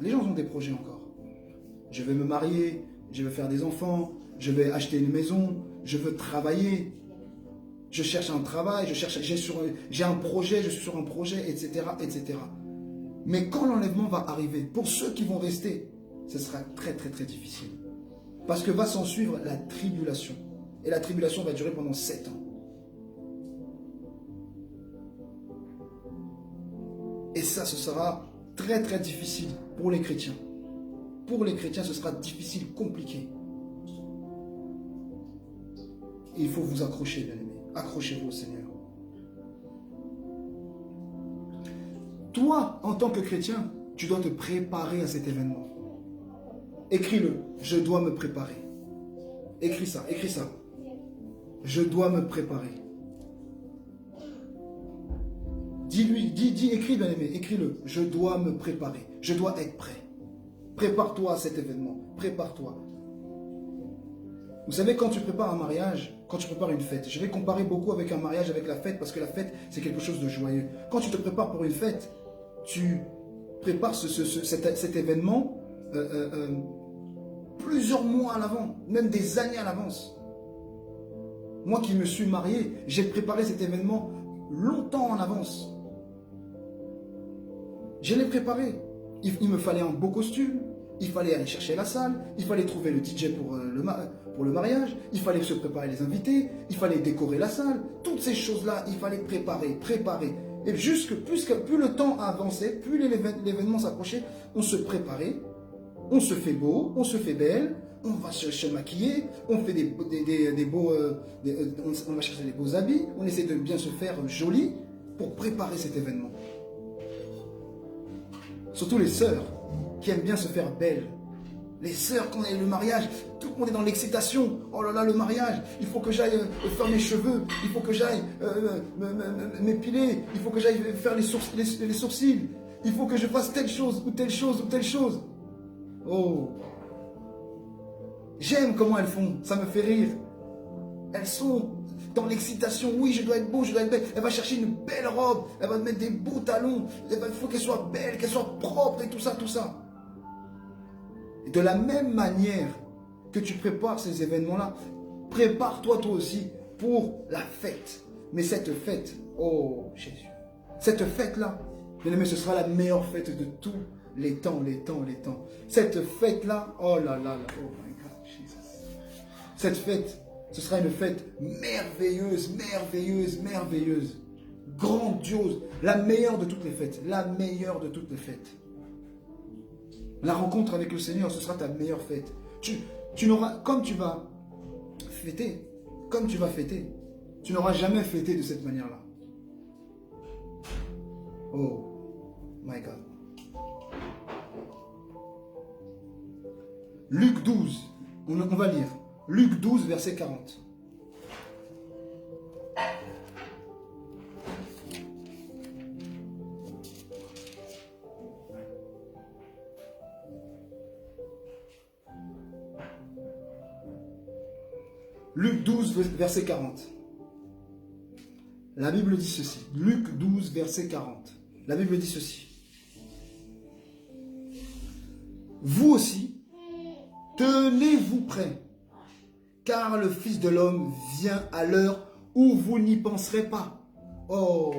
Les gens ont des projets encore. Je vais me marier, je vais faire des enfants, je vais acheter une maison, je veux travailler. Je cherche un travail, j'ai un projet, je suis sur un projet, etc., etc. Mais quand l'enlèvement va arriver, pour ceux qui vont rester, ce sera très, très, très difficile. Parce que va s'en suivre la tribulation. Et la tribulation va durer pendant 7 ans. Et ça, ce sera très, très difficile pour les chrétiens. Pour les chrétiens, ce sera difficile, compliqué. Et il faut vous accrocher, bien aimés. Accrochez-vous au Seigneur. Toi, en tant que chrétien, tu dois te préparer à cet événement. Écris-le. Je dois me préparer. Écris ça, écris ça. Je dois me préparer. Dis-lui, écris, bien aimé, écris-le. Je dois me préparer. Je dois être prêt. Prépare-toi à cet événement. Prépare-toi. Vous savez, quand tu prépares un mariage, quand tu prépares une fête, je vais comparer beaucoup avec un mariage, avec la fête, parce que la fête, c'est quelque chose de joyeux. Quand tu te prépares pour une fête, tu prépares cet événement plusieurs mois à l'avant, même des années à l'avance. Moi qui me suis marié, j'ai préparé cet événement longtemps en avance. Je l'ai préparé. Il me fallait un beau costume, il fallait aller chercher la salle, il fallait trouver le DJ pour le mariage, il fallait se préparer les invités, il fallait décorer la salle. Toutes ces choses-là, il fallait préparer. Et plus le temps avançait, plus l'événement s'approchait, on se préparait, on se fait beau, on se fait belle, on va se maquiller, on fait on va chercher des beaux habits, on essaie de bien se faire joli pour préparer cet événement. Surtout les sœurs qui aiment bien se faire belles. Les sœurs, quand il y a le mariage, tout le monde est dans l'excitation. Oh là là, le mariage, il faut que j'aille faire mes cheveux, il faut que j'aille m'épiler, il faut que j'aille faire les sourcils, il faut que je fasse telle chose ou telle chose ou telle chose. Oh, j'aime comment elles font, ça me fait rire. Elles sont dans l'excitation, oui, je dois être beau, je dois être belle. Elle va chercher une belle robe, elle va mettre des beaux talons, il faut qu'elle soit belle, qu'elle soit propre et tout ça, tout ça. Et de la même manière que tu prépares ces événements-là, prépare-toi toi aussi pour la fête. Mais cette fête, oh Jésus, cette fête-là, bien aimé, ce sera la meilleure fête de tous les temps. Cette fête-là, oh là là, oh my God, Jesus. Cette fête, ce sera une fête merveilleuse, grandiose, la meilleure de toutes les fêtes, La rencontre avec le Seigneur, ce sera ta meilleure fête. Tu n'auras, comme tu vas fêter, tu n'auras jamais fêté de cette manière-là. Oh my God. Luc 12, on va lire. Luc 12, verset 40. Luc 12, verset 40. La Bible dit ceci. Luc 12, verset 40. La Bible dit ceci. Vous aussi, tenez-vous prêts, car le Fils de l'homme vient à l'heure où vous n'y penserez pas. Oh!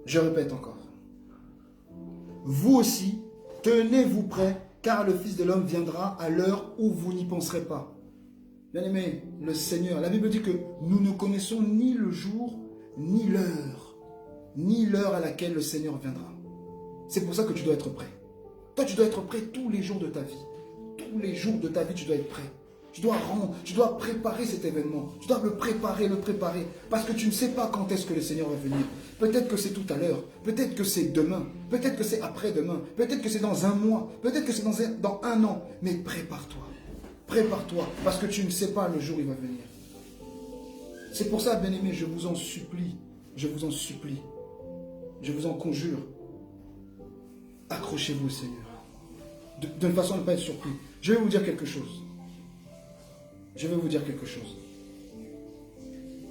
Je répète encore. Vous aussi, tenez-vous prêts, car le Fils de l'homme viendra à l'heure où vous n'y penserez pas. Bien aimé, le Seigneur, la Bible dit que nous ne connaissons ni le jour, ni l'heure à laquelle le Seigneur viendra. C'est pour ça que tu dois être prêt. Toi, tu dois être prêt tous les jours de ta vie. Tous les jours de ta vie, tu dois être prêt. Tu dois préparer cet événement. Tu dois le préparer. Parce que tu ne sais pas quand est-ce que le Seigneur va venir. Peut-être que c'est tout à l'heure. Peut-être que c'est demain. Peut-être que c'est après-demain. Peut-être que c'est dans un mois. Peut-être que c'est dans un an. Mais prépare-toi. Prépare-toi. Parce que tu ne sais pas le jour où il va venir. C'est pour ça, bien-aimés, je vous en supplie, je vous en conjure, accrochez-vous au Seigneur, de façon à ne pas être surpris. Je vais vous dire quelque chose.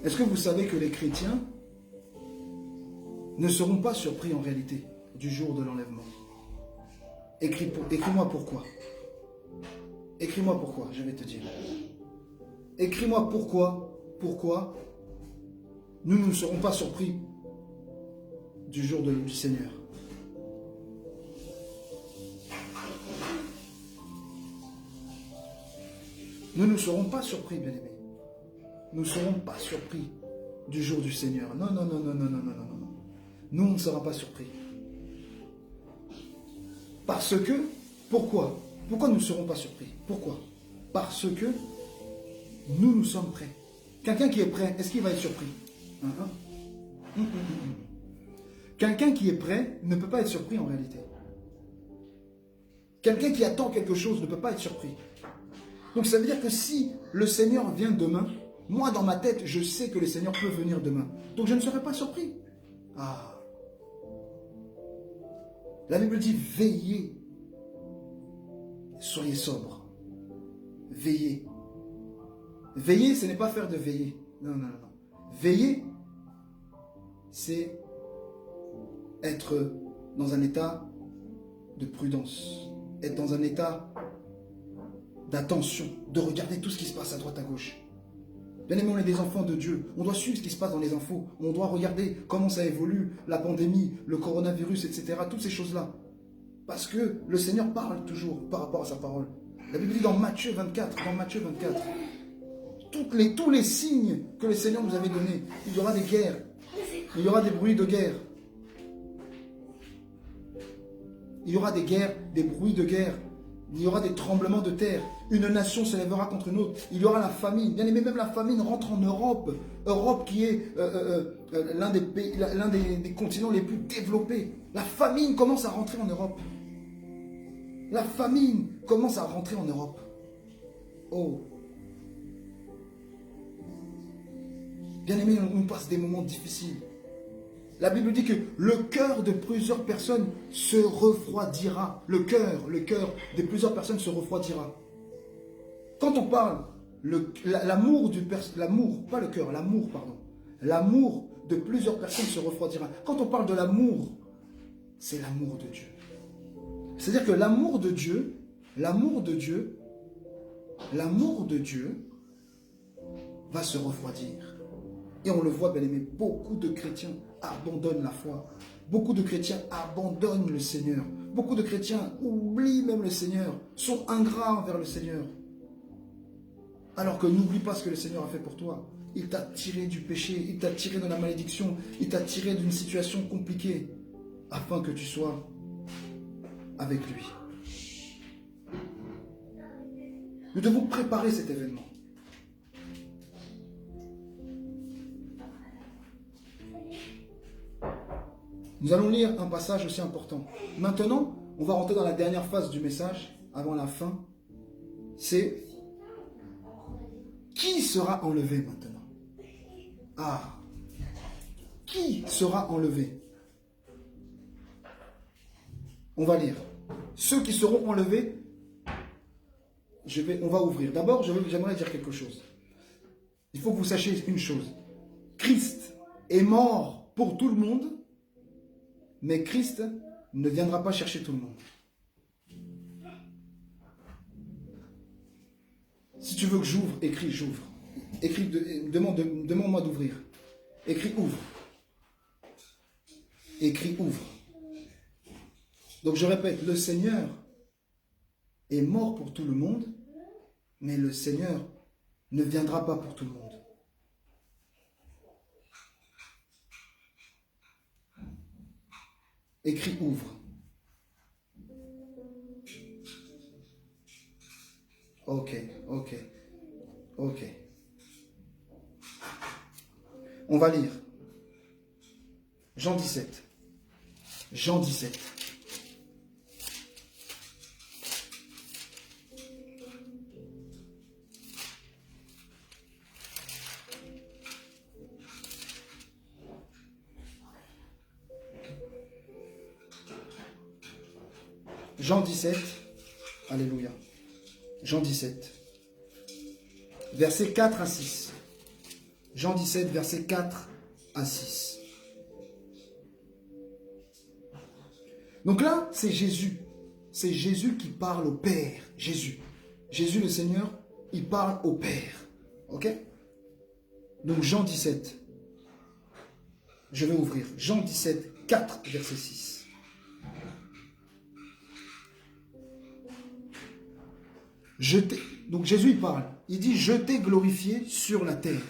Est-ce que vous savez que les chrétiens ne seront pas surpris en réalité du jour de l'enlèvement? Écris-moi pourquoi. Écris-moi pourquoi, je vais te dire. Écris-moi pourquoi nous ne serons pas surpris du jour du Seigneur. Nous ne serons pas surpris, bien-aimés. Nous ne serons pas surpris du jour du Seigneur. Non. Nous, on ne sera pas surpris. Parce que, pourquoi? Pourquoi nous ne serons pas surpris? Pourquoi? Parce que nous sommes prêts. Quelqu'un qui est prêt, est-ce qu'il va être surpris? Quelqu'un qui est prêt ne peut pas être surpris en réalité. Quelqu'un qui attend quelque chose ne peut pas être surpris. Donc ça veut dire que si le Seigneur vient demain, moi dans ma tête, je sais que le Seigneur peut venir demain. Donc je ne serai pas surpris. La Bible dit veillez. Soyez sobres. Veillez. Veiller, ce n'est pas faire de veiller. Non. Veiller, c'est être dans un état de prudence. Être dans un état d'attention, de regarder tout ce qui se passe à droite à gauche. Bien aimé, on est des enfants de Dieu. On doit suivre ce qui se passe dans les infos. On doit regarder comment ça évolue, la pandémie, le coronavirus, etc. Toutes ces choses-là. Parce que le Seigneur parle toujours par rapport à sa parole. La Bible dit dans Matthieu 24, tous les signes que le Seigneur nous avait donnés, il y aura des guerres, il y aura des bruits de guerre. Il y aura des guerres, des bruits de guerre. Il y aura des tremblements de terre. Une nation se lèvera contre une autre. Il y aura la famine. Bien aimé, même la famine rentre en Europe. Europe qui est l'un des continents les plus développés. La famine commence à rentrer en Europe. La famine commence à rentrer en Europe. Oh. Bien aimé, on passe des moments difficiles. La Bible dit que le cœur de plusieurs personnes se refroidira. Le cœur de plusieurs personnes se refroidira. Quand on parle, l'amour de plusieurs personnes se refroidira. Quand on parle de l'amour, c'est l'amour de Dieu. C'est-à-dire que l'amour de Dieu va se refroidir. Et on le voit, bien aimé, beaucoup de chrétiens abandonnent la foi. Beaucoup de chrétiens abandonnent le Seigneur. Beaucoup de chrétiens oublient même le Seigneur, sont ingrats envers le Seigneur. Alors que n'oublie pas ce que le Seigneur a fait pour toi. Il t'a tiré du péché, il t'a tiré de la malédiction, il t'a tiré d'une situation compliquée, afin que tu sois avec lui. Nous devons préparer cet événement. Nous allons lire un passage aussi important. Maintenant, on va rentrer dans la dernière phase du message, avant la fin. C'est qui sera enlevé maintenant? Qui sera enlevé? On va lire. Ceux qui seront enlevés, on va ouvrir. D'abord, j'aimerais dire quelque chose. Il faut que vous sachiez une chose. Christ est mort pour tout le monde, mais Christ ne viendra pas chercher tout le monde. Si tu veux que j'ouvre, écris j'ouvre. Écris, demande-moi d'ouvrir. Écris ouvre. Écris ouvre. Donc je répète, le Seigneur est mort pour tout le monde, mais le Seigneur ne viendra pas pour tout le monde. Écris ouvre. Ok. On va lire. Jean 17. Jean 17. Jean 17, alléluia. Jean 17, versets 4 à 6. Jean 17, versets 4 à 6. Donc là, c'est Jésus. C'est Jésus qui parle au Père. Jésus. Jésus le Seigneur, il parle au Père. Ok? Donc Jean 17. Je vais ouvrir. Jean 17, 4, verset 6. Donc Jésus il parle. Il dit, je t'ai glorifié sur la terre.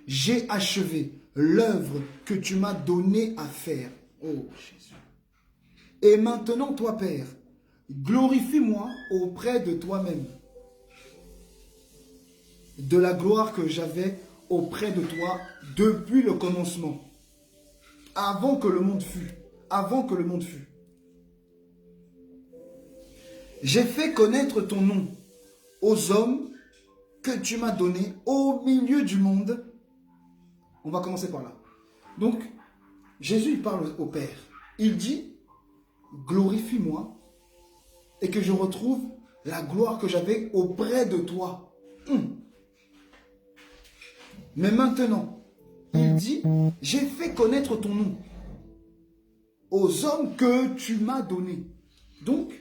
J'ai achevé l'œuvre que tu m'as donné à faire. Oh Jésus. Et maintenant, toi, Père, glorifie-moi auprès de toi-même, de la gloire que j'avais auprès de toi depuis le commencement, avant que le monde fût. Avant que le monde fût. J'ai fait connaître ton nom aux hommes que tu m'as donnés au milieu du monde. On va commencer par là. Donc, Jésus, il parle au Père. Il dit, glorifie-moi et que je retrouve la gloire que j'avais auprès de toi. Mais maintenant, il dit, j'ai fait connaître ton nom aux hommes que tu m'as donnés. Donc,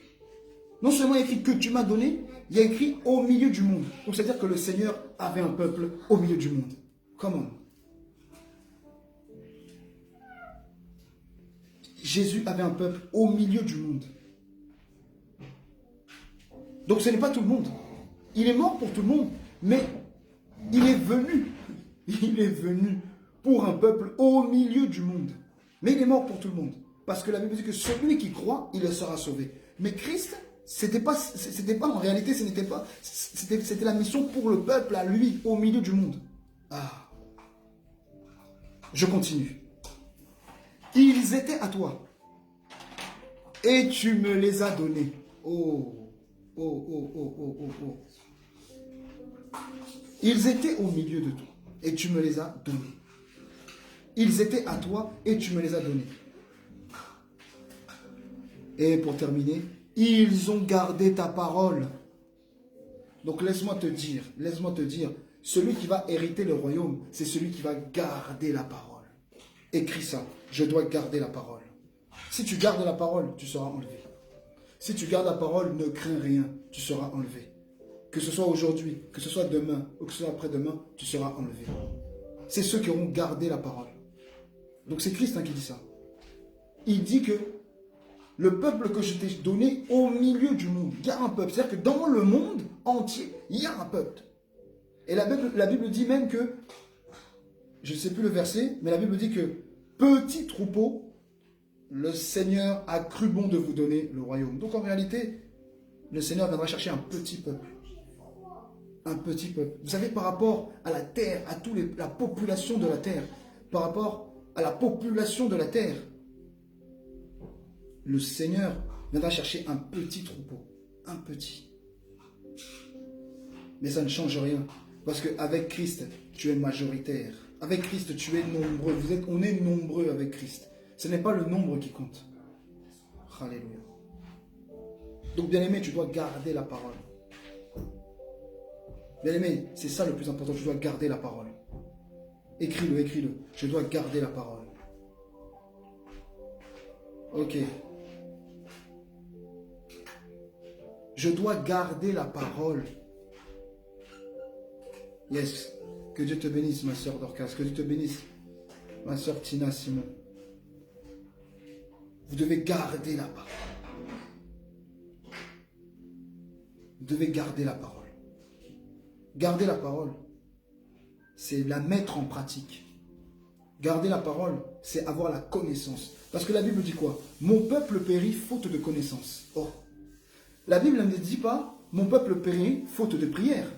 non seulement il y a écrit que tu m'as donné, il y a écrit au milieu du monde. Donc, c'est-à-dire que le Seigneur avait un peuple au milieu du monde. Comment? Jésus avait un peuple au milieu du monde. Donc ce n'est pas tout le monde. Il est mort pour tout le monde, mais il est venu. Il est venu pour un peuple au milieu du monde. Mais il est mort pour tout le monde. Parce que la Bible dit que celui qui croit, il sera sauvé. Mais Christ, c'était pas en réalité, c'était la mission pour le peuple à lui, au milieu du monde. Ah. Je continue. Ils étaient à toi. Et tu me les as donnés. Oh. Ils étaient au milieu de toi. Et tu me les as donnés. Ils étaient à toi et tu me les as donnés. Et pour terminer, ils ont gardé ta parole. Donc laisse-moi te dire, celui qui va hériter le royaume, c'est celui qui va garder la parole. Écris ça, je dois garder la parole. Si tu gardes la parole, tu seras enlevé. Si tu gardes la parole, ne crains rien, tu seras enlevé. Que ce soit aujourd'hui, que ce soit demain, ou que ce soit après-demain, tu seras enlevé. C'est ceux qui auront gardé la parole. Donc c'est Christ qui dit ça. Il dit que le peuple que je t'ai donné au milieu du monde, il y a un peuple. C'est-à-dire que dans le monde entier, il y a un peuple. Et la Bible dit même que, je ne sais plus le verset, mais la Bible dit que petit troupeau, le Seigneur a cru bon de vous donner le royaume. Donc en réalité, le Seigneur viendra chercher un petit peuple. Un petit peuple. Vous savez, par rapport à la terre, à la population de la terre, par rapport à la population de la terre, le Seigneur viendra chercher un petit troupeau. Un petit. Mais ça ne change rien. Parce qu'avec Christ, tu es majoritaire. Avec Christ, tu es nombreux. On est nombreux avec Christ. Ce n'est pas le nombre qui compte. Alléluia. Donc, bien-aimé, tu dois garder la parole. Bien-aimé, c'est ça le plus important. Tu dois garder la parole. Écris-le, écris-le. Je dois garder la parole. Ok. Je dois garder la parole. Yes. Que Dieu te bénisse, ma soeur Dorcas. Que Dieu te bénisse, ma soeur Tina Simon. Vous devez garder la parole. Vous devez garder la parole. Garder la parole, c'est la mettre en pratique. Garder la parole, c'est avoir la connaissance. Parce que la Bible dit quoi? Mon peuple périt faute de connaissance. Oh. La Bible ne dit pas, mon peuple périt faute de prière.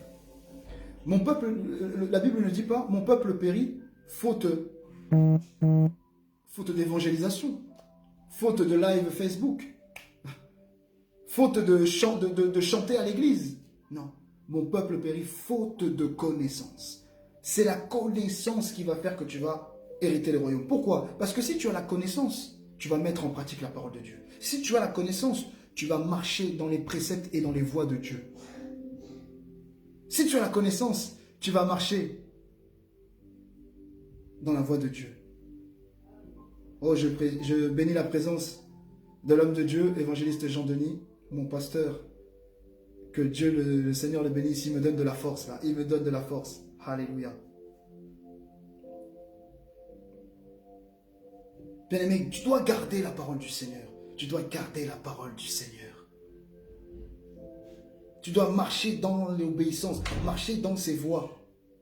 La Bible ne dit pas, mon peuple périt faute d'évangélisation, faute de live Facebook, faute de chanter à l'église. Non, mon peuple périt faute de connaissance. C'est la connaissance qui va faire que tu vas hériter le royaume. Pourquoi? Parce que si tu as la connaissance, tu vas mettre en pratique la parole de Dieu. Si tu as la connaissance, tu vas marcher dans les préceptes et dans les voies de Dieu. Si tu as la connaissance, tu vas marcher dans la voie de Dieu. Oh, je bénis la présence de l'homme de Dieu, évangéliste Jean-Denis, mon pasteur. Que Dieu, le Seigneur le bénisse, il me donne de la force là. Il me donne de la force. Alléluia. Bien-aimé, tu dois garder la parole du Seigneur. Tu dois garder la parole du Seigneur. Tu dois marcher dans l'obéissance, marcher dans ses voies.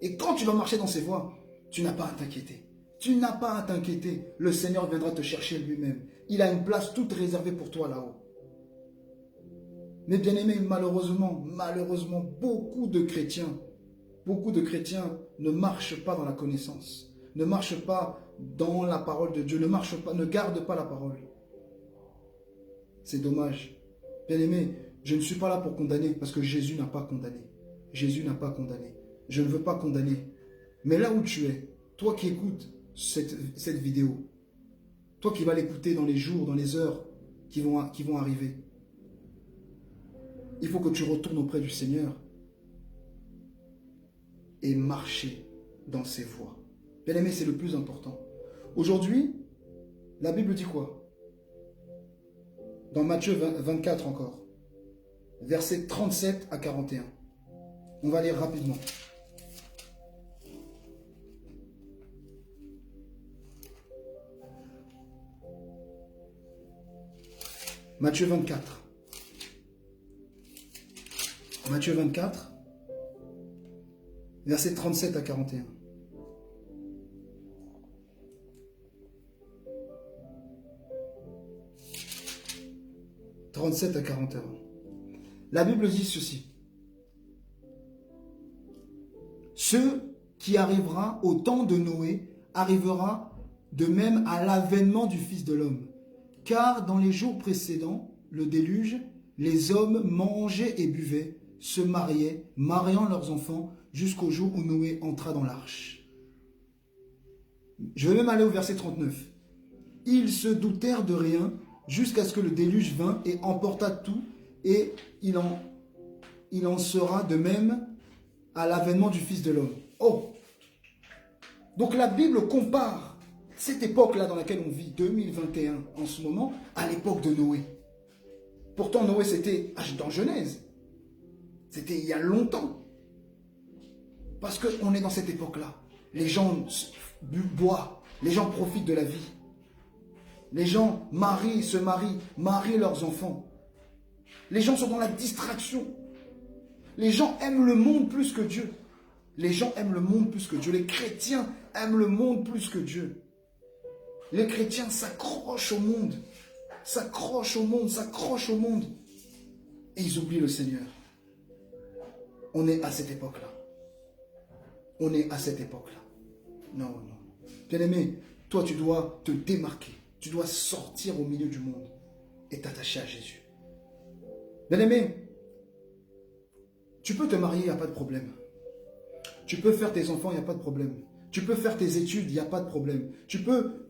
Et quand tu vas marcher dans ses voies, tu n'as pas à t'inquiéter. Tu n'as pas à t'inquiéter. Le Seigneur viendra te chercher lui-même. Il a une place toute réservée pour toi là-haut. Mais bien aimé, malheureusement, beaucoup de chrétiens ne marchent pas dans la connaissance, ne marchent pas dans la parole de Dieu, ne gardent pas la parole. C'est dommage. Bien aimé, je ne suis pas là pour condamner parce que Jésus n'a pas condamné. Jésus n'a pas condamné. Je ne veux pas condamner. Mais là où tu es, toi qui écoutes cette vidéo, toi qui vas l'écouter dans les jours, dans les heures qui vont arriver, il faut que tu retournes auprès du Seigneur et marcher dans ses voies. Bien aimé, c'est le plus important. Aujourd'hui, la Bible dit quoi? Dans Matthieu 24 encore, versets 37 à 41. On va lire rapidement. Matthieu 24. Matthieu 24, versets 37 à 41. « 37 à 41. La Bible dit ceci. Ce qui arrivera au temps de Noé arrivera de même à l'avènement du Fils de l'homme. Car dans les jours précédents, le déluge, les hommes mangeaient et buvaient, se mariaient, mariant leurs enfants, jusqu'au jour où Noé entra dans l'arche. Je vais même aller au verset 39. Ils se doutèrent de rien jusqu'à ce que le déluge vint et emporta tout, et il en sera de même à l'avènement du Fils de l'homme. Oh! Donc la Bible compare cette époque-là dans laquelle on vit, 2021 en ce moment, à l'époque de Noé. Pourtant Noé c'était dans Genèse. C'était il y a longtemps. Parce qu'on est dans cette époque-là. Les gens boivent, les gens profitent de la vie. Les gens se marient leurs enfants. Les gens sont dans la distraction. Les gens aiment le monde plus que Dieu. Les gens aiment le monde plus que Dieu. Les chrétiens aiment le monde plus que Dieu. Les chrétiens s'accrochent au monde. S'accrochent au monde, s'accrochent au monde. Et ils oublient le Seigneur. On est à cette époque-là. On est à cette époque-là. Non, non. Bien-aimé, toi tu dois te démarquer. Tu dois sortir au milieu du monde et t'attacher à Jésus. Bien-aimé, tu peux te marier, il n'y a pas de problème. Tu peux faire tes enfants, il n'y a pas de problème. Tu peux faire tes études, il n'y a pas de problème. Tu peux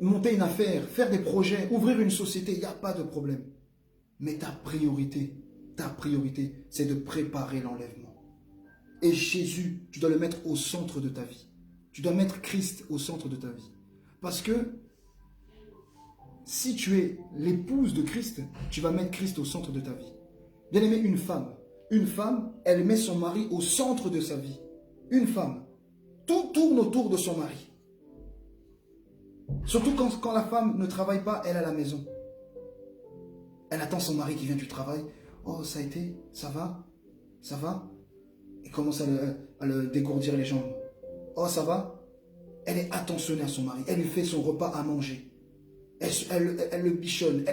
monter une affaire, faire des projets, ouvrir une société, il n'y a pas de problème. Mais ta priorité, c'est de préparer l'enlèvement. Et Jésus, tu dois le mettre au centre de ta vie. Tu dois mettre Christ au centre de ta vie. Parce que si tu es l'épouse de Christ, tu vas mettre Christ au centre de ta vie. Bien aimé, une femme, elle met son mari au centre de sa vie. Une femme, tout tourne autour de son mari. Surtout quand la femme ne travaille pas, elle est à la maison. Elle attend son mari qui vient du travail. Oh, ça a été? Ça va? Ça va? Il commence à le dégourdir les jambes. Oh, ça va? Elle est attentionnée à son mari. Elle lui fait son repas à manger. Elle le bichonne.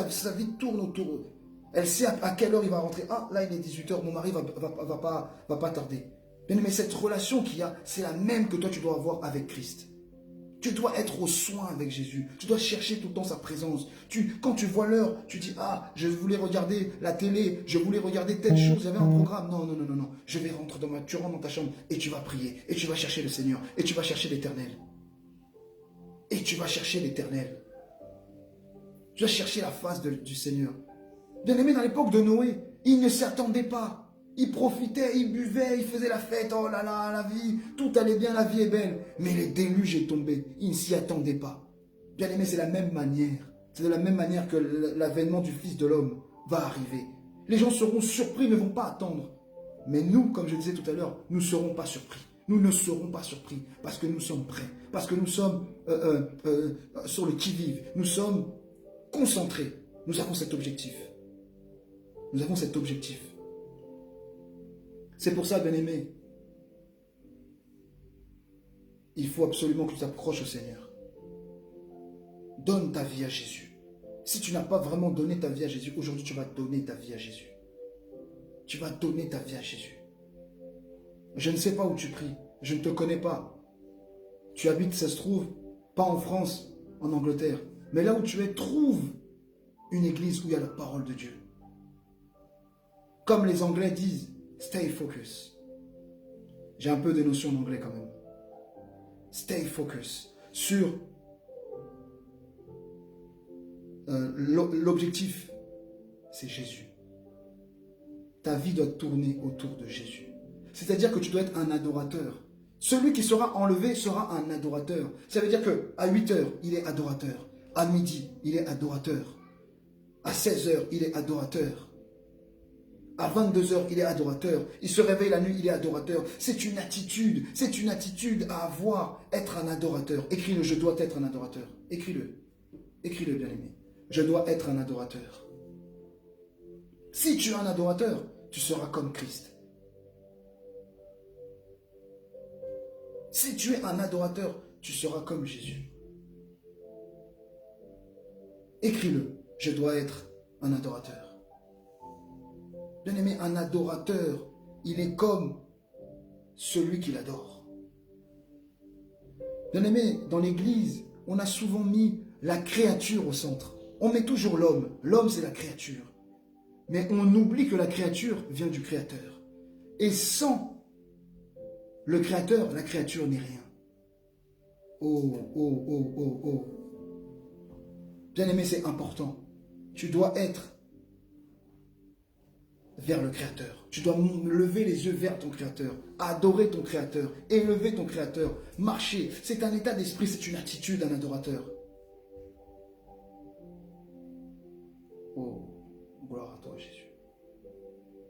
Sa vie tourne autour. Elle sait à quelle heure il va rentrer. Ah, là, il est 18h. Mon mari va pas tarder. Bien, mais cette relation qu'il y a, c'est la même que toi, tu dois avoir avec Christ. Tu dois être au soin avec Jésus. Tu dois chercher tout le temps sa présence. Quand tu vois l'heure, tu dis, ah, je voulais regarder la télé, je voulais regarder telle chose, il y avait un programme. Non. Tu rentres dans ta chambre et tu vas prier. Et tu vas chercher le Seigneur. Et tu vas chercher l'Éternel. Et tu vas chercher l'Éternel. Tu dois chercher la face du Seigneur. Bien-aimé, dans l'époque de Noé, il ne s'attendait pas. Il profitait, il buvait, il faisait la fête. Oh là là, la vie, tout allait bien, la vie est belle. Mais le déluge est tombé. Il ne s'y attendait pas. Bien-aimé, c'est la même manière. C'est de la même manière que l'avènement du Fils de l'homme va arriver. Les gens seront surpris, ne vont pas attendre. Mais nous, comme je disais tout à l'heure, nous ne serons pas surpris. Nous ne serons pas surpris parce que nous sommes prêts. Parce que nous sommes sur le qui-vive. Nous sommes concentrés. Nous avons cet objectif. Nous avons cet objectif. C'est pour ça, bien-aimé, il faut absolument que tu t'approches au Seigneur. Donne ta vie à Jésus. Si tu n'as pas vraiment donné ta vie à Jésus, aujourd'hui tu vas donner ta vie à Jésus. Tu vas donner ta vie à Jésus. Je ne sais pas où tu pries. Je ne te connais pas. Tu habites, ça se trouve, pas en France, en Angleterre. Mais là où tu es, trouve une église où il y a la parole de Dieu. Comme les Anglais disent, stay focus. J'ai un peu de notions d'anglais quand même. Stay focus sur l'objectif, c'est Jésus. Ta vie doit tourner autour de Jésus. C'est-à-dire que tu dois être un adorateur. Celui qui sera enlevé sera un adorateur. Ça veut dire qu'à 8 heures, il est adorateur. À midi, il est adorateur. À 16 heures, il est adorateur. À 22 heures, il est adorateur. Il se réveille la nuit, il est adorateur. C'est une attitude à avoir, être un adorateur. Écris-le, je dois être un adorateur. Écris-le. Écris-le, bien-aimé. Je dois être un adorateur. Si tu es un adorateur, tu seras comme Christ. Si tu es un adorateur, tu seras comme Jésus. Écris-le, je dois être un adorateur. Bien-aimé, un adorateur, il est comme celui qui l'adore. Bien-aimé, dans l'Église, on a souvent mis la créature au centre. On met toujours l'homme. L'homme, c'est la créature. Mais on oublie que la créature vient du Créateur. Et sans le Créateur, la créature n'est rien. Oh, oh, oh, oh, oh. Bien-aimé, c'est important. Tu dois être vers le Créateur. Tu dois lever les yeux vers ton Créateur, adorer ton Créateur, élever ton Créateur, marcher. C'est un état d'esprit, c'est une attitude d'un adorateur. Oh, gloire à toi, Jésus.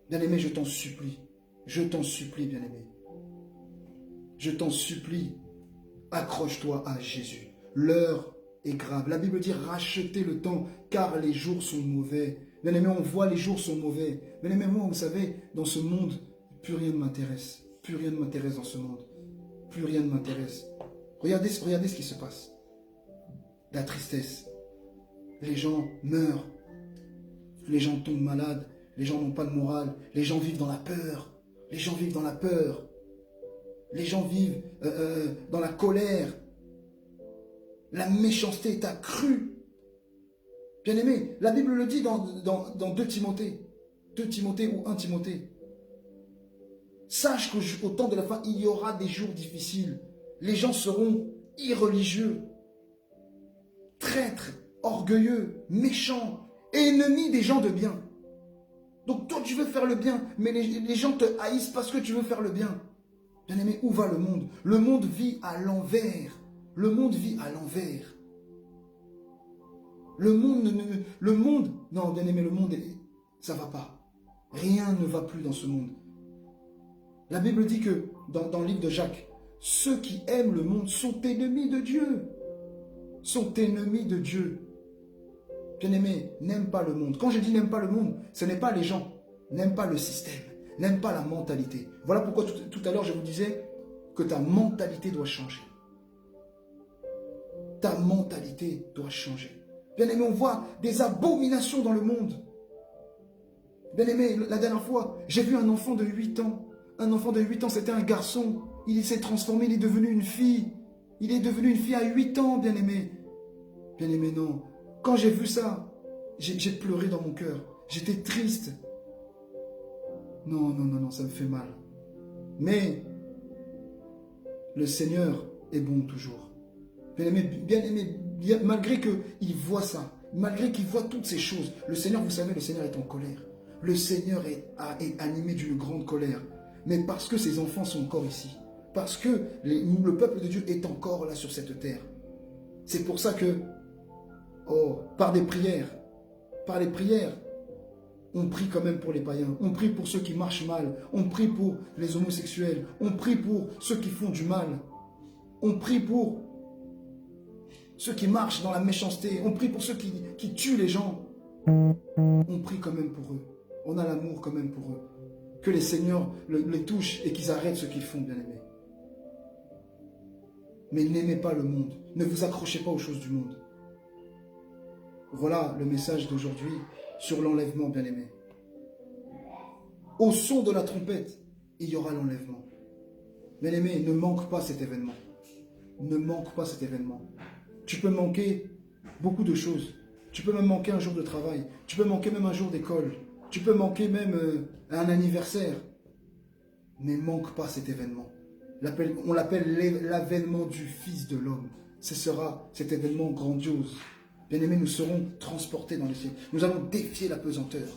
Bien-aimé, je t'en supplie, bien-aimé. Je t'en supplie, accroche-toi à Jésus. L'heure est grave. La Bible dit rachetez le temps, car les jours sont mauvais. Bien-aimé, on voit les jours sont mauvais. Bien-aimé, moi, vous savez, dans ce monde, plus rien ne m'intéresse. Plus rien ne m'intéresse dans ce monde. Plus rien ne m'intéresse. Regardez ce qui se passe. La tristesse. Les gens meurent. Les gens tombent malades. Les gens n'ont pas de morale. Les gens vivent dans la peur. Les gens vivent dans la peur. Les gens vivent dans la colère. La méchanceté est accrue. Bien-aimé, la Bible le dit dans 2 Timothée. 2 Timothée ou 1 Timothée. Sache qu'au temps de la fin, il y aura des jours difficiles. Les gens seront irreligieux, traîtres, orgueilleux, méchants, ennemis des gens de bien. Donc toi, tu veux faire le bien, mais les gens te haïssent parce que tu veux faire le bien. Bien-aimé, où va le monde? Le monde vit à l'envers. Le monde vit à l'envers. Le monde, non, bien-aimé, le monde, ça ne va pas. Rien ne va plus dans ce monde. La Bible dit que, dans le livre de Jacques, ceux qui aiment le monde sont ennemis de Dieu. Sont ennemis de Dieu. Bien-aimé, n'aime pas le monde. Quand je dis n'aime pas le monde, ce n'est pas les gens. N'aime pas le système. N'aime pas la mentalité. Voilà pourquoi tout à l'heure je vous disais que ta mentalité doit changer. Ta mentalité doit changer. Bien-aimé, on voit des abominations dans le monde. Bien-aimé, la dernière fois, j'ai vu un enfant de 8 ans. Un enfant de 8 ans, c'était un garçon. Il s'est transformé, il est devenu une fille. Il est devenu une fille à 8 ans, bien-aimé. Bien-aimé, non. Quand j'ai vu ça, j'ai pleuré dans mon cœur. J'étais triste. Non, non, non, non, ça me fait mal. Mais le Seigneur est bon toujours. Bien-aimé, malgré qu'il voit ça, Malgré qu'il voit toutes ces choses, le Seigneur, vous savez, le Seigneur est en colère. Le Seigneur est animé d'une grande colère. Mais parce que ses enfants sont encore ici, parce que le peuple de Dieu est encore là sur cette terre. C'est pour ça que, par les prières, on prie quand même pour les païens, on prie pour ceux qui marchent mal, on prie pour les homosexuels, on prie pour ceux qui font du mal, on prie pour ceux qui marchent dans la méchanceté, on prie pour ceux qui tuent les gens. On prie quand même pour eux. On a l'amour quand même pour eux. Que les seigneurs les touchent et qu'ils arrêtent ce qu'ils font, bien-aimés. Mais n'aimez pas le monde. Ne vous accrochez pas aux choses du monde. Voilà le message d'aujourd'hui sur l'enlèvement, bien-aimés. Au son de la trompette, il y aura l'enlèvement. Bien-aimés, ne manque pas cet événement. Ne manque pas cet événement. Tu peux manquer beaucoup de choses. Tu peux même manquer un jour de travail. Tu peux manquer même un jour d'école. Tu peux manquer même un anniversaire. Mais manque pas cet événement. On l'appelle l'avènement du Fils de l'homme. Ce sera cet événement grandiose. Bien-aimés, nous serons transportés dans les cieux. Nous allons défier la pesanteur.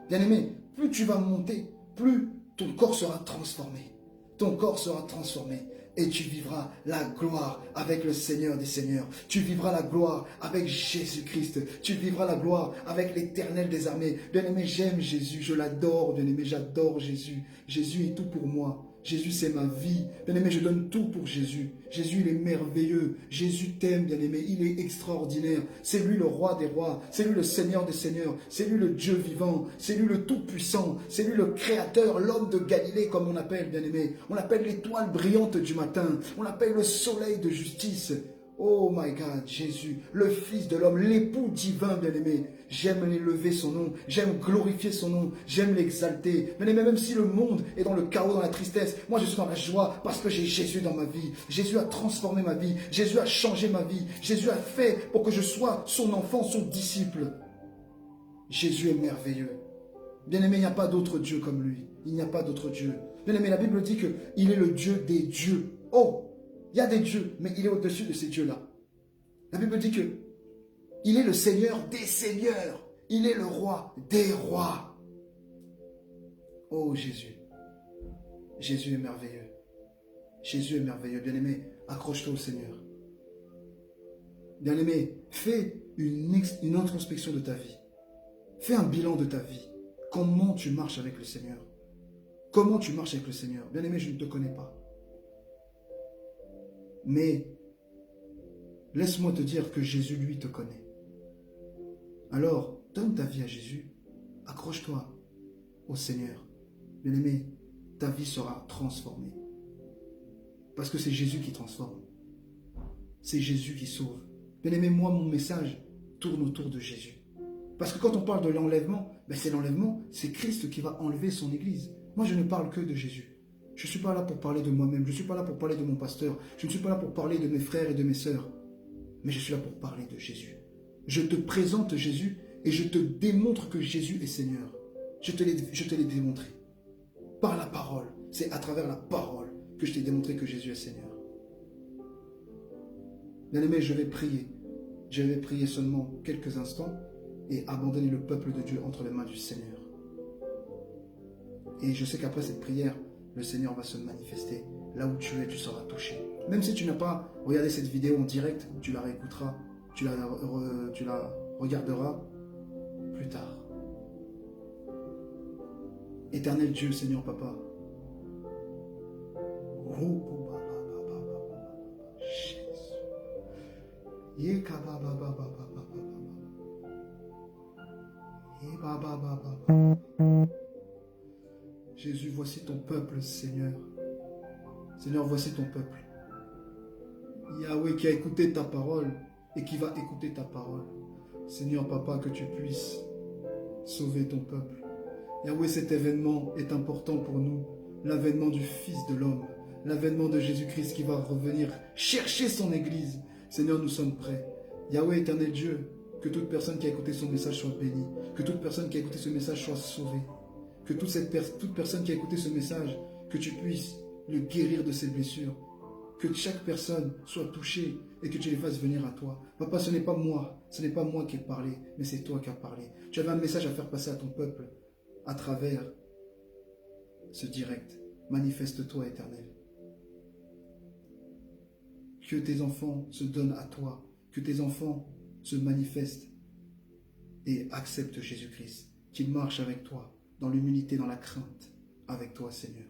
Bien-aimés, plus tu vas monter, plus ton corps sera transformé. Ton corps sera transformé. Et tu vivras la gloire avec le Seigneur des Seigneurs. Tu vivras la gloire avec Jésus-Christ. Tu vivras la gloire avec l'Éternel des armées. Bien-aimé, j'aime Jésus, je l'adore. Bien-aimé, j'adore Jésus. Jésus est tout pour moi. Jésus, c'est ma vie. Bien-aimé, je donne tout pour Jésus. Jésus, il est merveilleux. Jésus t'aime, bien-aimé. Il est extraordinaire. C'est lui le roi des rois. C'est lui le Seigneur des seigneurs. C'est lui le Dieu vivant. C'est lui le tout-puissant. C'est lui le créateur, l'homme de Galilée, comme on appelle, bien-aimé. On l'appelle l'étoile brillante du matin. On l'appelle le soleil de justice. Oh my God, Jésus, le Fils de l'homme, l'époux divin, bien-aimé. J'aime élever son nom, j'aime glorifier son nom, j'aime l'exalter. Bien-aimé, même si le monde est dans le chaos, dans la tristesse, moi je suis dans la joie parce que j'ai Jésus dans ma vie. Jésus a transformé ma vie, Jésus a changé ma vie. Jésus a fait pour que je sois son enfant, son disciple. Jésus est merveilleux. Bien-aimé, il n'y a pas d'autre Dieu comme lui. Il n'y a pas d'autre Dieu. Bien-aimé, la Bible dit qu'il est le Dieu des dieux. Oh! Il y a des dieux, mais il est au-dessus de ces dieux-là. La Bible dit que il est le Seigneur des seigneurs. Il est le roi des rois. Oh Jésus. Jésus est merveilleux. Jésus est merveilleux. Bien-aimé, accroche-toi au Seigneur. Bien-aimé, fais une introspection de ta vie. Fais un bilan de ta vie. Comment tu marches avec le Seigneur? Comment tu marches avec le Seigneur? Bien-aimé, je ne te connais pas. Mais laisse-moi te dire que Jésus, lui, te connaît. Alors, donne ta vie à Jésus. Accroche-toi au Seigneur. Bien-aimé, ta vie sera transformée. Parce que c'est Jésus qui transforme. C'est Jésus qui sauve. Bien-aimé, moi, mon message tourne autour de Jésus. Parce que quand on parle de l'enlèvement, c'est l'enlèvement, c'est Christ qui va enlever son Église. Moi, je ne parle que de Jésus. Je ne suis pas là pour parler de moi-même. Je ne suis pas là pour parler de mon pasteur. Je ne suis pas là pour parler de mes frères et de mes sœurs. Mais je suis là pour parler de Jésus. Je te présente Jésus et je te démontre que Jésus est Seigneur. Je te l'ai démontré. Par la parole. C'est à travers la parole que je t'ai démontré que Jésus est Seigneur. Bien-aimé, je vais prier. Je vais prier seulement quelques instants et abandonner le peuple de Dieu entre les mains du Seigneur. Et je sais qu'après cette prière, le Seigneur va se manifester. Là où tu es, tu seras touché. Même si tu n'as pas regardé cette vidéo en direct, tu la réécouteras, tu la regarderas plus tard. Éternel Dieu, Seigneur Papa. Jésus, voici ton peuple, Seigneur. Seigneur, voici ton peuple. Yahweh qui a écouté ta parole et qui va écouter ta parole. Seigneur, Papa, que tu puisses sauver ton peuple. Yahweh, cet événement est important pour nous. L'avènement du Fils de l'homme. L'avènement de Jésus-Christ qui va revenir chercher son Église. Seigneur, nous sommes prêts. Yahweh, éternel Dieu, que toute personne qui a écouté son message soit bénie. Que toute personne qui a écouté ce message soit sauvée. Que toute personne qui a écouté ce message, que tu puisses le guérir de ses blessures. Que chaque personne soit touchée et que tu les fasses venir à toi. Papa, ce n'est pas moi qui ai parlé, mais c'est toi qui as parlé. Tu avais un message à faire passer à ton peuple à travers ce direct. Manifeste-toi, Éternel. Que tes enfants se donnent à toi, que tes enfants se manifestent et acceptent Jésus-Christ, qu'ils marchent avec toi, dans l'humilité, dans la crainte, avec toi, Seigneur.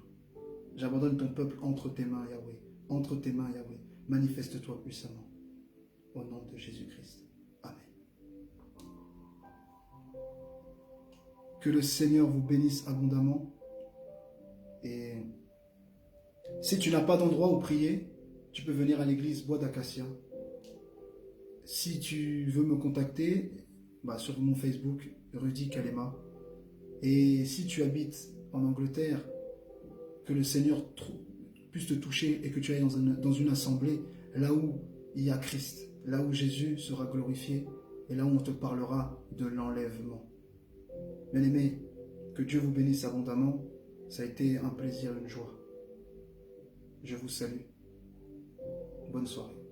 J'abandonne ton peuple entre tes mains, Yahweh. Entre tes mains, Yahweh. Manifeste-toi puissamment. Au nom de Jésus-Christ. Amen. Que le Seigneur vous bénisse abondamment. Et si tu n'as pas d'endroit où prier, tu peux venir à l'église Bois d'Acacia. Si tu veux me contacter, sur mon Facebook, Rudy Kalema. Et si tu habites en Angleterre, que le Seigneur puisse te toucher et que tu ailles dans une assemblée, là où il y a Christ, là où Jésus sera glorifié et là où on te parlera de l'enlèvement. Bien-aimés, que Dieu vous bénisse abondamment. Ça a été un plaisir, une joie. Je vous salue. Bonne soirée.